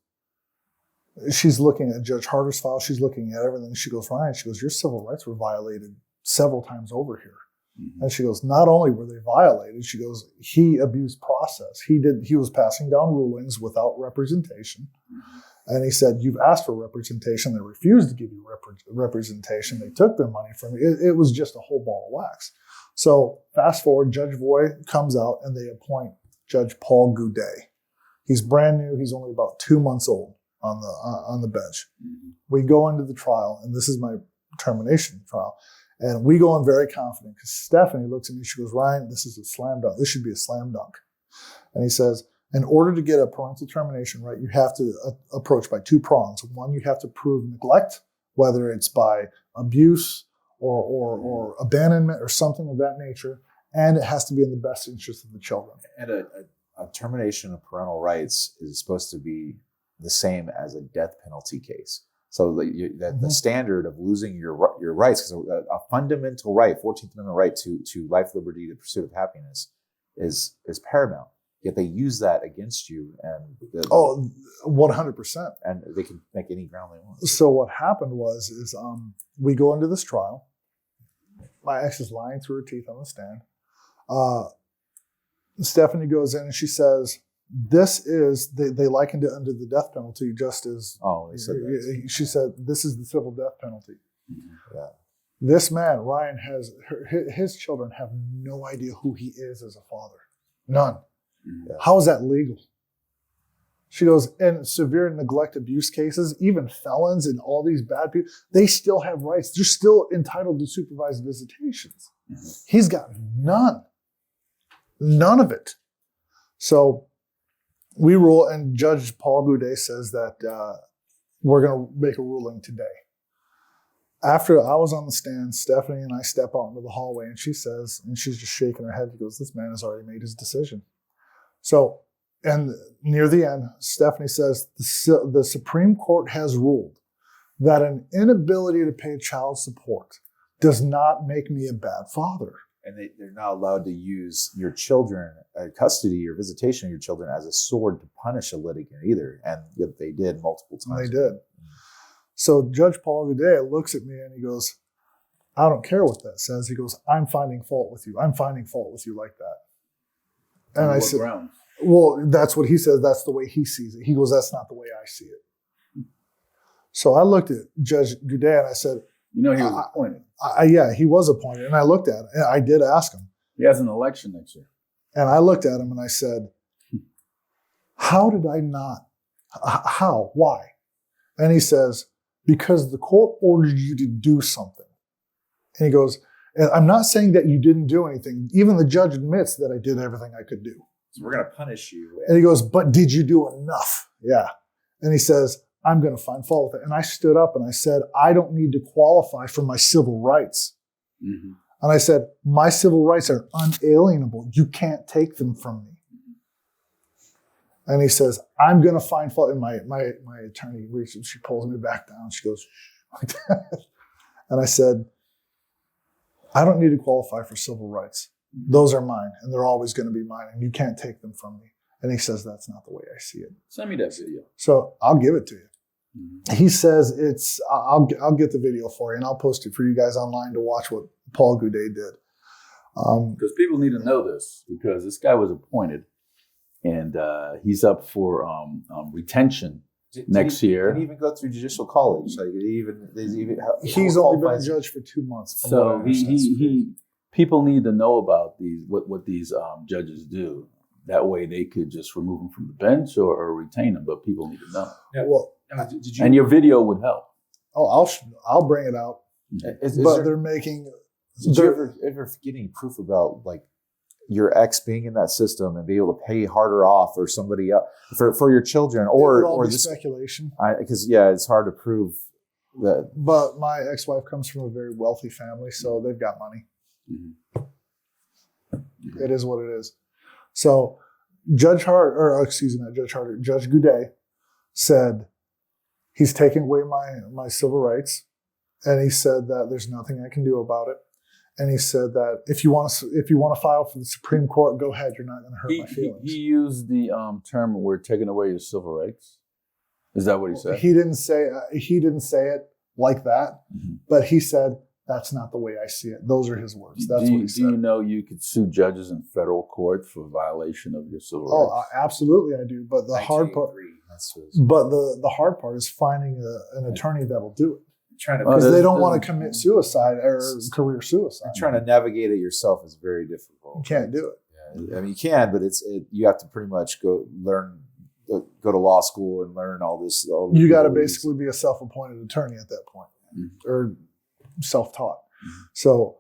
she's looking at Judge Harder's file. She's looking at everything. She goes, Ryan, she goes, your civil rights were violated several times over here. Mm-hmm. And she goes, not only were they violated, she goes, he abused process. He was passing down rulings without representation. Mm-hmm. And he said, you've asked for representation. They refused to give you representation. They took their money from you. It was just a whole ball of wax. So fast forward, Judge Voy comes out and they appoint Judge Paul Goudet. He's brand new. He's only about 2 months old on the bench. Mm-hmm. We go into the trial, and this is my termination trial. And we go in very confident because Stephanie looks at me. She goes, Ryan, this is a slam dunk. This should be a slam dunk. And he says, in order to get a parental termination right, you have to approach by 2 prongs. One, you have to prove neglect, whether it's by abuse or abandonment or something of that nature. And it has to be in the best interest of the children. And a termination of parental rights is supposed to be the same as a death penalty case. So the standard of losing your rights, because a fundamental right, 14th Amendment right to life, liberty, the pursuit of happiness, is paramount. Yet they use that against you, and 100%. And they can make any ground they want. So what happened was we go into this trial. My ex is lying through her teeth on the stand. Stephanie goes in and she says, this is, they likened it under the death penalty just as, they said that. She said, this is the civil death penalty. Mm-hmm. Yeah. This man, Ryan, his children have no idea who he is as a father. None. Yeah. How is that legal? She goes, in severe neglect abuse cases, even felons and all these bad people, they still have rights. They're still entitled to supervised visitations. Mm-hmm. He's got none. None of it. So we rule, and Judge Paul Goudet says that we're going to make a ruling today. After I was on the stand, Stephanie and I step out into the hallway, and she says, and she's just shaking her head, she goes, this man has already made his decision. So, and near the end, Stephanie says, the Supreme Court has ruled that an inability to pay child support does not make me a bad father. And they're not allowed to use your children, custody or visitation of your children as a sword to punish a litigant either. And yet they did multiple times. They did. So Judge Paul Goudet looks at me and he goes, I don't care what that says. He goes, I'm finding fault with you. I'm finding fault with you like that. And I said, grounds? Well, that's what he says. That's the way he sees it. He goes, that's not the way I see it. So I looked at Judge Goudet and I said, he was appointed. Yeah, he was appointed. And I looked at him and I did ask him. He has an election next year. And I looked at him and I said, how did I not? How? Why? And he says, because the court ordered you to do something. And he goes, and I'm not saying that you didn't do anything. Even the judge admits that I did everything I could do. So we're going to punish you. And he goes, but did you do enough? Yeah. And he says, I'm going to find fault with it. And I stood up and I said, I don't need to qualify for my civil rights. Mm-hmm. And I said, my civil rights are unalienable. You can't take them from me. And he says, I'm going to find fault. And my attorney reaches, she pulls me back down. She goes, like that. And I said, I don't need to qualify for civil rights. Those are mine, and they're always going to be mine, and you can't take them from me. And he says, that's not the way I see it. Send me that video. So I'll give it to you. Mm-hmm. He says I'll get the video for you, and I'll post it for you guys online to watch what Paul Goudet did. Because people need to know this, because this guy was appointed, and he's up for retention next year. Did he even go through judicial college? Like, he's only been a judge for 2 months. So people need to know about what these judges do. That way, they could just remove them from the bench or retain them. But people need to know. Yeah. Well, and your video would help. Oh, I'll bring it out. They're making. Did you ever get any proof about like your ex being in that system and be able to pay harder off or somebody else for your children, or this speculation? Because it's hard to prove that. But my ex-wife comes from a very wealthy family, so they've got money. Mm-hmm. It is what it is. So Judge Goudet said he's taking away my civil rights, and he said that there's nothing I can do about it. And he said that if you want to file for the Supreme Court, go ahead. You're not going to hurt my feelings. He used the term "we're taking away your civil rights." Is that what he said? He didn't say it like that, mm-hmm. But he said that's not the way I see it. Those are his words. That's what he said. Do you know you could sue judges in federal court for violation of your civil rights? Oh, absolutely, I do. But the hard part. But the hard part is finding an attorney that'll do it. Because they don't want to commit suicide or career suicide. Trying to navigate it yourself is very difficult. You can't do it. Yeah, I mean, you can, but you have to pretty much go to law school and learn all this. You got to basically be a self-appointed attorney at that point, mm-hmm. or self-taught. Mm-hmm. So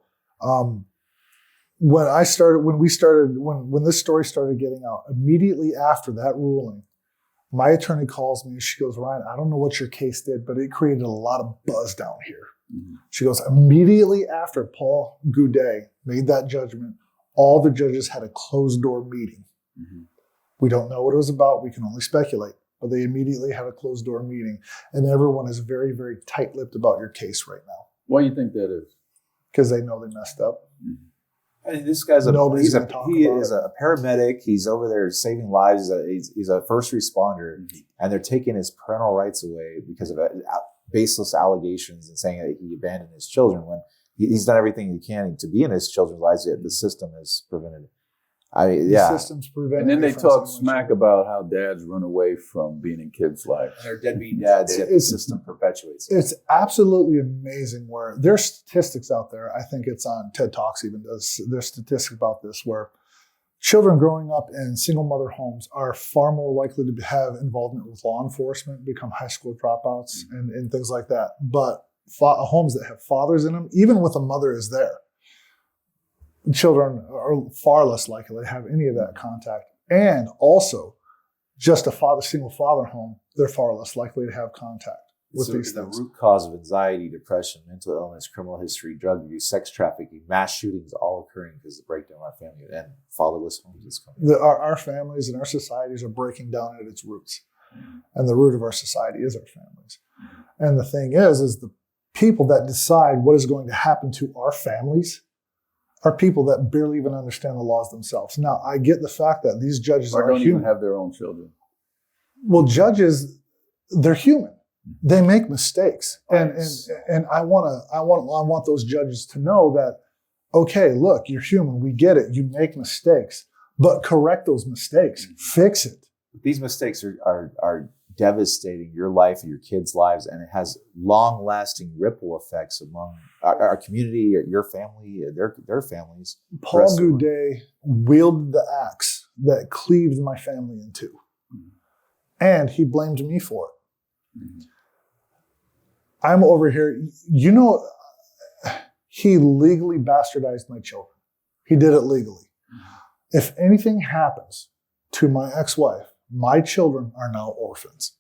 when this story started getting out, immediately after that ruling, my attorney calls me and she goes, "Ryan, I don't know what your case did, but it created a lot of buzz down here." Mm-hmm. She goes, "Immediately after Paul Goudet made that judgment, all the judges had a closed door meeting. Mm-hmm. We don't know what it was about. We can only speculate, but they immediately had a closed door meeting, and everyone is very, very tight-lipped about your case right now." Why do you think that is? Because they know they messed up. Mm-hmm. I mean, this guy's he is a paramedic. He's over there saving lives. He's a first responder, mm-hmm. and they're taking his parental rights away because of baseless allegations and saying that he abandoned his children when he's done everything he can to be in his children's lives. Yet the system has prevented it. The system's prevented. And then they talk smack about how dads run away from being in kids' lives. And they're deadbeat dads. Yet the system perpetuates it. It's absolutely amazing where there's statistics out there. I think it's on TED Talks even does. There's statistics about this where children growing up in single mother homes are far more likely to have involvement with law enforcement, become high school dropouts, mm-hmm. and things like that. But homes that have fathers in them, even with a mother is there, children are far less likely to have any of that contact. And also, just a single father home, they're far less likely to have contact with these things. The root cause of anxiety, depression, mental illness, criminal history, drug abuse, sex trafficking, mass shootings, all occurring because of the breakdown of our family and fatherless homes is coming. Our families and our societies are breaking down at its roots. Mm-hmm. And the root of our society is our families. Mm-hmm. And the thing is the people that decide what is going to happen to our families are people that barely even understand the laws themselves. Now, I get the fact that these judges are don't human. Even have their own children. Well, judges, they're human. They make mistakes, and I want those judges to know that, okay, look, you're human. We get it. You make mistakes, but correct those mistakes. Fix it. These mistakes are devastating your life and your kids' lives, and it has long-lasting ripple effects among our community, your family, their families. Paul Goudet wielded the axe that cleaved my family in two, and he blamed me for it. Mm-hmm. I'm over here. He legally bastardized my children. He did it legally. Mm-hmm. If anything happens to my ex-wife, my children are now orphans.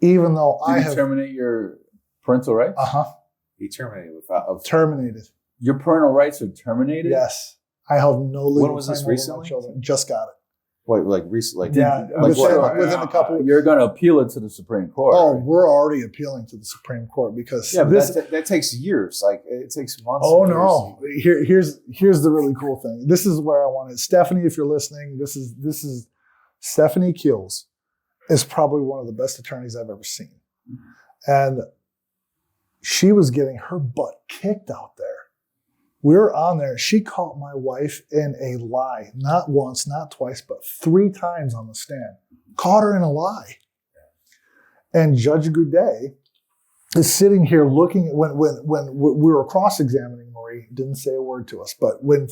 Even though Did he terminate your parental rights? Uh-huh. He terminated Terminated. Your parental rights are terminated? Yes. I have no legal When was this recently? My children. Just got it. What, like recently? Yeah, within a couple. You're going to appeal it to the Supreme Court. Oh, right? We're already appealing to the Supreme Court because that takes years. Like it takes months. Oh no! Here's the really cool thing. This is where I wanted Stephanie. If you're listening, this is Stephanie Keels is probably one of the best attorneys I've ever seen, and she was getting her butt kicked out there We're on there. She caught my wife in a lie, not once, not twice, but 3 times on the stand. Caught her in a lie. And Judge Goudet is sitting here looking at when we were cross-examining Marie, didn't say a word to us, but when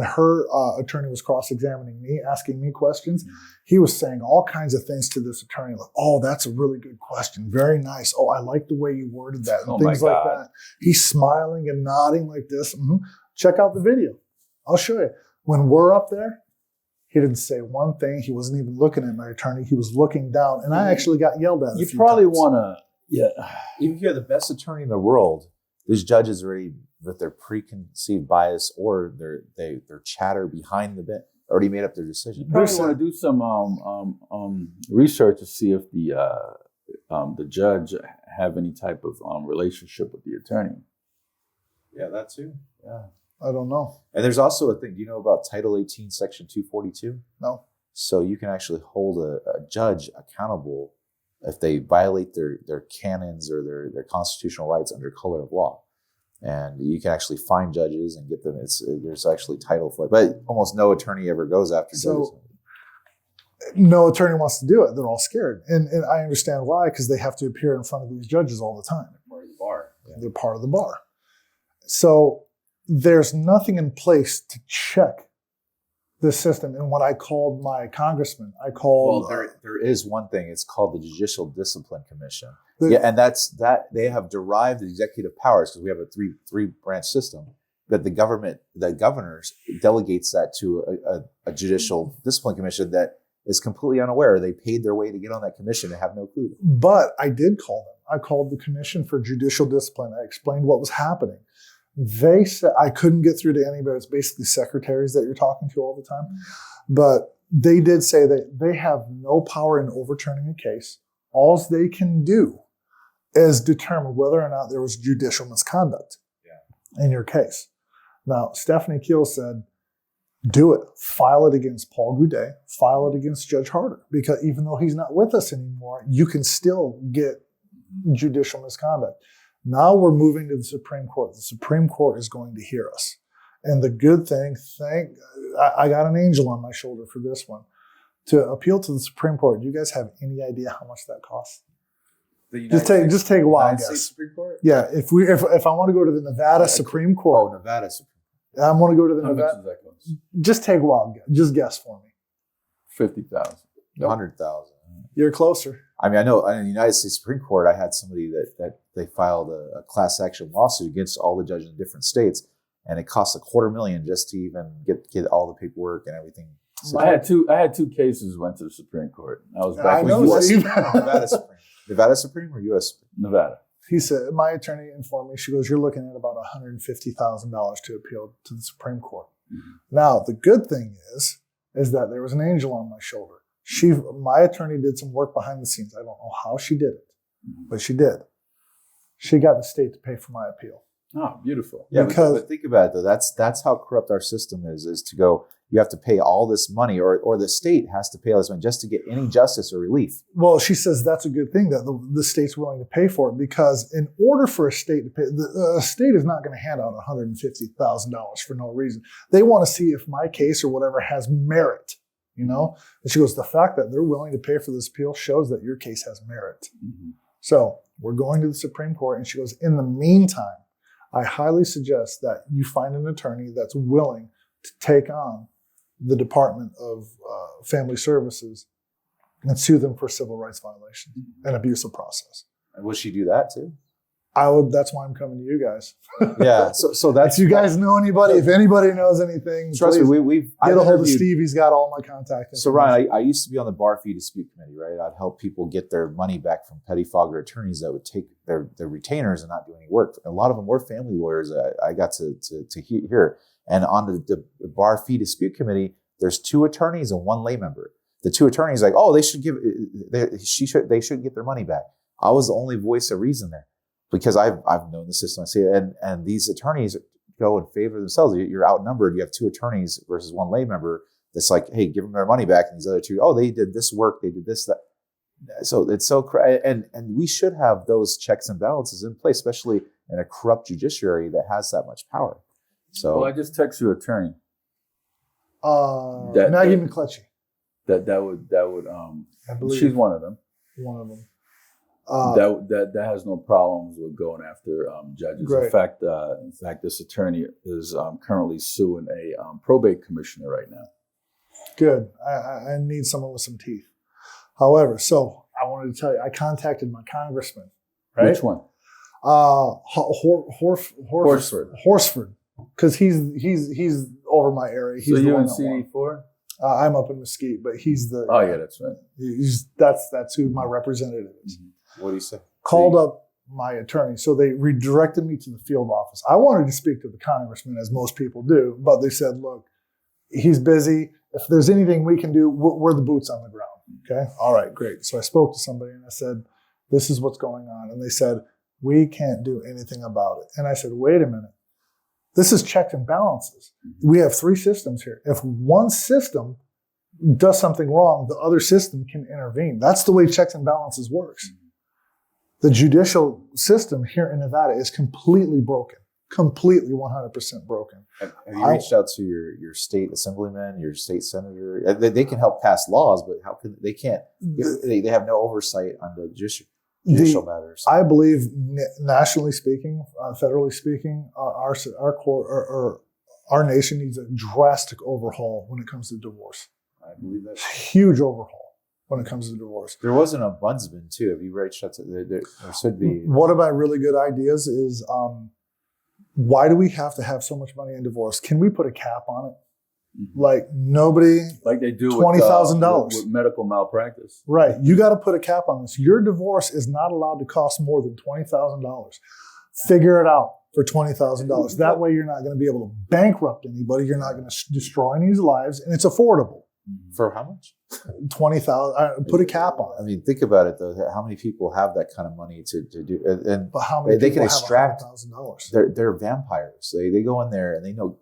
her attorney was cross-examining me, asking me questions, he was saying all kinds of things to this attorney, like, oh, that's a really good question. Very nice. Oh, I like the way you worded that, and things like that. He's smiling and nodding like this. Check out the video. I'll show you. When we're up there, he didn't say one thing. He wasn't even looking at my attorney. He was looking down, and I actually got yelled at. You probably want to, Even if you're the best attorney in the world, these judges already with their preconceived bias or their chatter behind the bench already made up their decision. You probably want to do some research to see if the judge have any type of relationship with the attorney. Yeah, that too. Yeah. I don't know. And there's also a thing. Do you know about Title 18, Section 242? No. So you can actually hold a judge accountable if they violate their canons or their constitutional rights under color of law. And you can actually find judges and get them. There's actually title for it. But almost no attorney ever goes after judges. No attorney wants to do it. They're all scared. And I understand why, because they have to appear in front of these judges all the time. They're part of the bar. Yeah. They're part of the bar. So there's nothing in place to check the system. And when I called my congressman, I called... Well, there is one thing. It's called the Judicial Discipline Commission. And that's they have derived the executive powers because we have a three branch system. That the governors delegates that to a judicial discipline commission that is completely unaware. They paid their way to get on that commission and have no clue. But I did call them. I called the Commission for Judicial Discipline. I explained what was happening. They said I couldn't get through to anybody. It's basically secretaries that you're talking to all the time. But they did say that they have no power in overturning a case. All they can do is determine whether or not there was judicial misconduct in your case. Now, Stephanie Keel said, do it. File it against Paul Goudet. File it against Judge Harder. Because even though he's not with us anymore, you can still get judicial misconduct. Now we're moving to the Supreme Court. The Supreme Court is going to hear us. And the good thing, I got an angel on my shoulder for this one. To appeal to the Supreme Court, do you guys have any idea how much that costs? Just take a wild guess. Supreme Court? Yeah, if I want to go to the Nevada Supreme Court. Oh, Nevada Supreme Court. I want to go to the Nevada. Nevada. How much does that cost? Just take a wild guess. Just guess for me. 50,000. 100,000. You're closer. I mean, I know in the United States Supreme Court, I had somebody that they filed a class action lawsuit against all the judges in different states, and it cost $250,000 just to even get all the paperwork and everything. So I had two cases went to the Supreme Court. I was back when Nevada Supreme or U.S. Supreme? Nevada. He said, my attorney informed me, she goes, you're looking at about $150,000 to appeal to the Supreme Court. Mm-hmm. Now, the good thing is that there was an angel on my shoulder. My attorney did some work behind the scenes. I don't know how she did it, but she did. She got the state to pay for my appeal. Oh, beautiful. Yeah, but think about it, though. That's how corrupt our system is to go, you have to pay all this money, or the state has to pay all this money just to get any justice or relief. Well, she says that's a good thing that the state's willing to pay for it, because in order for a state to pay, the state is not going to hand out $150,000 for no reason. They want to see if my case or whatever has merit, you know? And she goes, the fact that they're willing to pay for this appeal shows that your case has merit. Mm-hmm. So we're going to the Supreme Court, and she goes, in the meantime, I highly suggest that you find an attorney that's willing to take on the Department of Family Services and sue them for civil rights violations and abusive process. And would she do that too? That's why I'm coming to you guys. Yeah. So that's, if you guys know anybody, if anybody knows anything, trust me, we've get a hold of Steve. He's got all my contact information. So Ryan, I used to be on the bar fee dispute committee, right? I'd help people get their money back from pettifogger attorneys that would take their retainers and not do any work. A lot of them were family lawyers. I got to hear. And on the bar fee dispute committee, there's 2 attorneys and 1 lay member. The 2 attorneys like, oh, they should get their money back. I was the only voice of reason there because I've known the system. I see it, and these attorneys go in favor of themselves. You're outnumbered. You have 2 attorneys versus 1 lay member. That's like, hey, give them their money back. And these other 2, oh, they did this work, they did this, that. So it's so and we should have those checks and balances in place, especially in a corrupt judiciary that has that much power. So well, I just text your attorney. Maggie McCletchy. That would I believe she's one of them. One of them. That has no problems with going after judges. Great. In fact, this attorney is currently suing a probate commissioner right now. Good. I need someone with some teeth. However, so I wanted to tell you, I contacted my congressman. Right? Which one? Horsford, because he's over my area. He's so the you one in that won. CD4? I'm up in Mesquite, but he's the. Oh yeah, that's right. That's who my representative is. Mm-hmm. What do you say? Called up my attorney, so they redirected me to the field office. I wanted to speak to the congressman, as most people do, but they said, "Look, he's busy. If there's anything we can do, we're the boots on the ground." Okay, all right, great. So I spoke to somebody and I said, "This is what's going on," and they said, "We can't do anything about it." And I said, "Wait a minute. This is checks and balances. We have 3 systems here. If one system does something wrong, the other system can intervene. That's the way checks and balances works. The judicial system here in Nevada is completely broken, completely 100% broken." Have you reached out to your state assemblyman, your state senator? They can help pass laws, but how can they can't? They have no oversight on the judicial matters. I believe, nationally speaking, federally speaking, our court or our nation needs a drastic overhaul when it comes to divorce. I believe that. Huge overhaul when it comes to divorce. There was an ombudsman too. Have you reached out to? There should be. One of my really good ideas is, why do we have to have so much money in divorce? Can we put a cap on it? Like nobody, like they do $20,000 with medical malpractice. Right. You got to put a cap on this. Your divorce is not allowed to cost more than $20,000. Figure it out for $20,000. That way you're not going to be able to bankrupt anybody. You're not going to destroy anybody's lives, and it's affordable. For how much? 20,000. Put a cap on it. I mean, think about it though. How many people have that kind of money to do? And But how many they people can extract have $100,000? They're vampires. They go in there and they know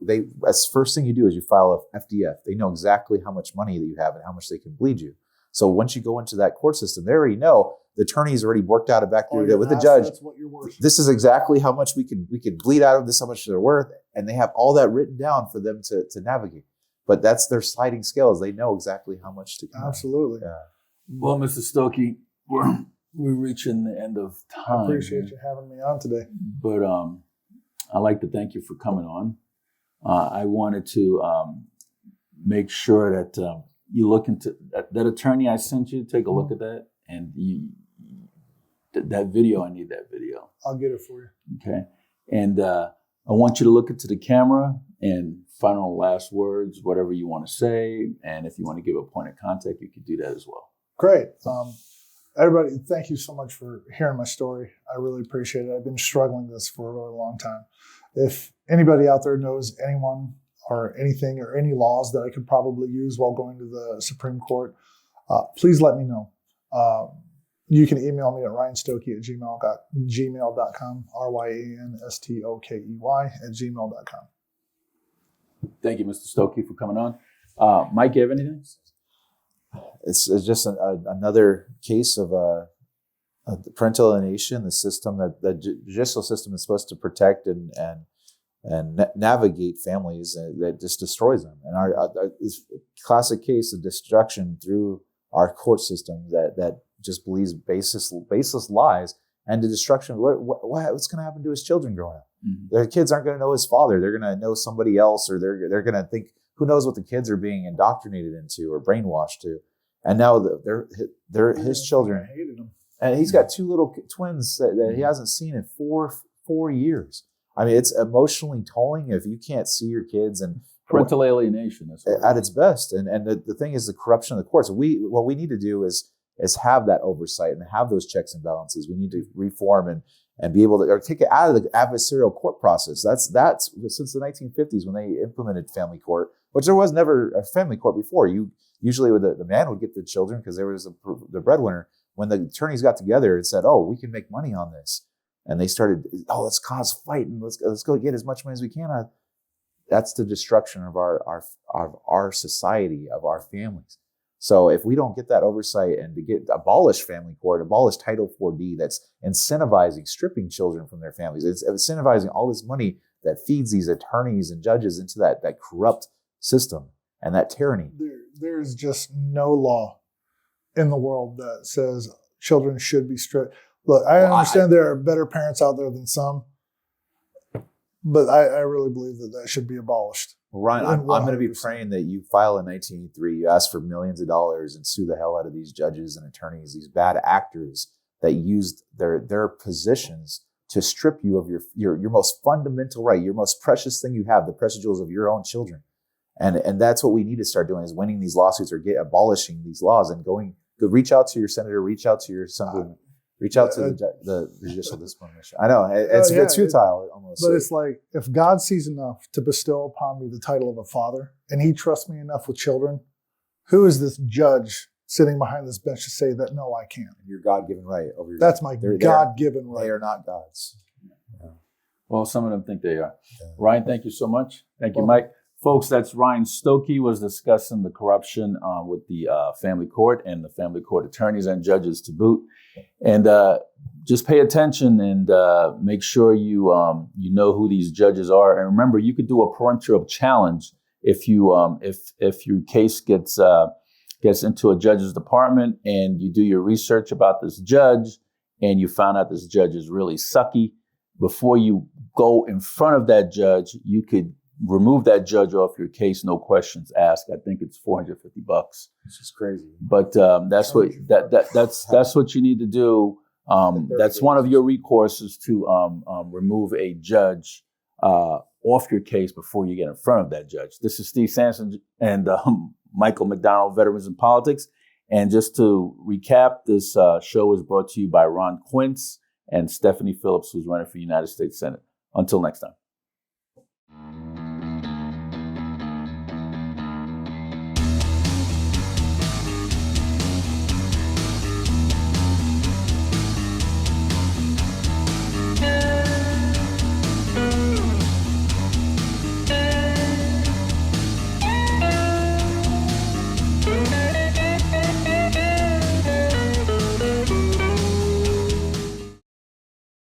as first thing you do is you file a FDF. They know exactly how much money that you have and how much they can bleed you. So once you go into that court system, they already know. The attorney's already worked out a back there with the judge. That's what you're worth. This is exactly how much we could bleed out of this, how much they're worth, and they have all that written down for them to navigate. But that's their sliding scales. They know exactly how much to come. Absolutely. Yeah. Well, Mr. Stokey, we're reaching the end of time. I appreciate you having me on today. But I'd like to thank you for coming on. I wanted to make sure that you look into that attorney I sent you. Take a look at that, and that video. I need that video. I'll get it for you. Okay, and I want you to look into the camera and final last words, whatever you want to say, and if you want to give a point of contact, you could do that as well. Great. Everybody, thank you so much for hearing my story. I really appreciate it. I've been struggling with this for a really long time. If anybody out there knows anyone or anything or any laws that I could probably use while going to the Supreme Court, please let me know. You can email me at ryanstokey@gmail.com, ryanstokey@gmail.com. Thank you, Mr. Stokey, for coming on. Mike, you have anything? It's just another case of parental alienation, the system that the judicial system is supposed to protect and navigate families, that just destroys them. And our this classic case of destruction through our court system that just believes baseless lies, and the destruction of what's going to happen to his children growing up. Mm-hmm. Their kids aren't going to know his father. They're going to know somebody else, or they're going to think, who knows what the kids are being indoctrinated into or brainwashed to. And now they're his children. I hated him. And he's got 2 little twins that he hasn't seen in four years. I mean, it's emotionally tolling if you can't see your kids. And parental alienation at its best. And the thing is the corruption of the courts. What we need to do is have that oversight and have those checks and balances. We need to reform and be able to, or take it out of the adversarial court process. That's since the 1950s when they implemented family court, which there was never a family court before. Usually the man would get the children because there was the breadwinner. When the attorneys got together and said, "Oh, we can make money on this," and they started, "Oh, let's cause fight and let's go get as much money as we can." That's the destruction of our society, of our families. So if we don't get that oversight and to abolish family court, abolish Title 4D, that's incentivizing stripping children from their families, it's incentivizing all this money that feeds these attorneys and judges into that corrupt system and that tyranny. There's just no law in the world that says children should be strict. Look, I understand there are better parents out there than some, but I really believe that should be abolished. Well, Ryan, I'm going to be praying that you file in 1983, you ask for millions of dollars and sue the hell out of these judges and attorneys, these bad actors that used their positions to strip you of your most fundamental right, your most precious thing you have, the precious jewels of your own children. And that's what we need to start doing, is winning these lawsuits or abolishing these laws and reach out to your senator, reach out to your assemblyman, reach out to the judicial discipline mission. I know it's futile almost. But it's like, if God sees enough to bestow upon me the title of a father, and he trusts me enough with children, who is this judge sitting behind this bench to say that, no, I can't? Your God-given right over your. That's my God-given right. They are not God's. Yeah. Well, some of them think they are. Yeah. Ryan, thank you so much. Thank you, Mike. Folks, that's Ryan Stokey was discussing the corruption with the family court and the family court attorneys and judges to boot. And just pay attention and make sure you know who these judges are. And remember, you could do a parental challenge if your case gets into a judge's department and you do your research about this judge and you found out this judge is really sucky. Before you go in front of that judge, you could remove that judge off your case, no questions asked. I think it's $450. It's just crazy. But that's what you need to do. That's one of your recourses to remove a judge off your case before you get in front of that judge. This is Steve Sampson and Michael McDonald, Veterans in Politics. And just to recap, this show is brought to you by Ron Quince and Stephanie Phillips, who's running for United States Senate. Until next time.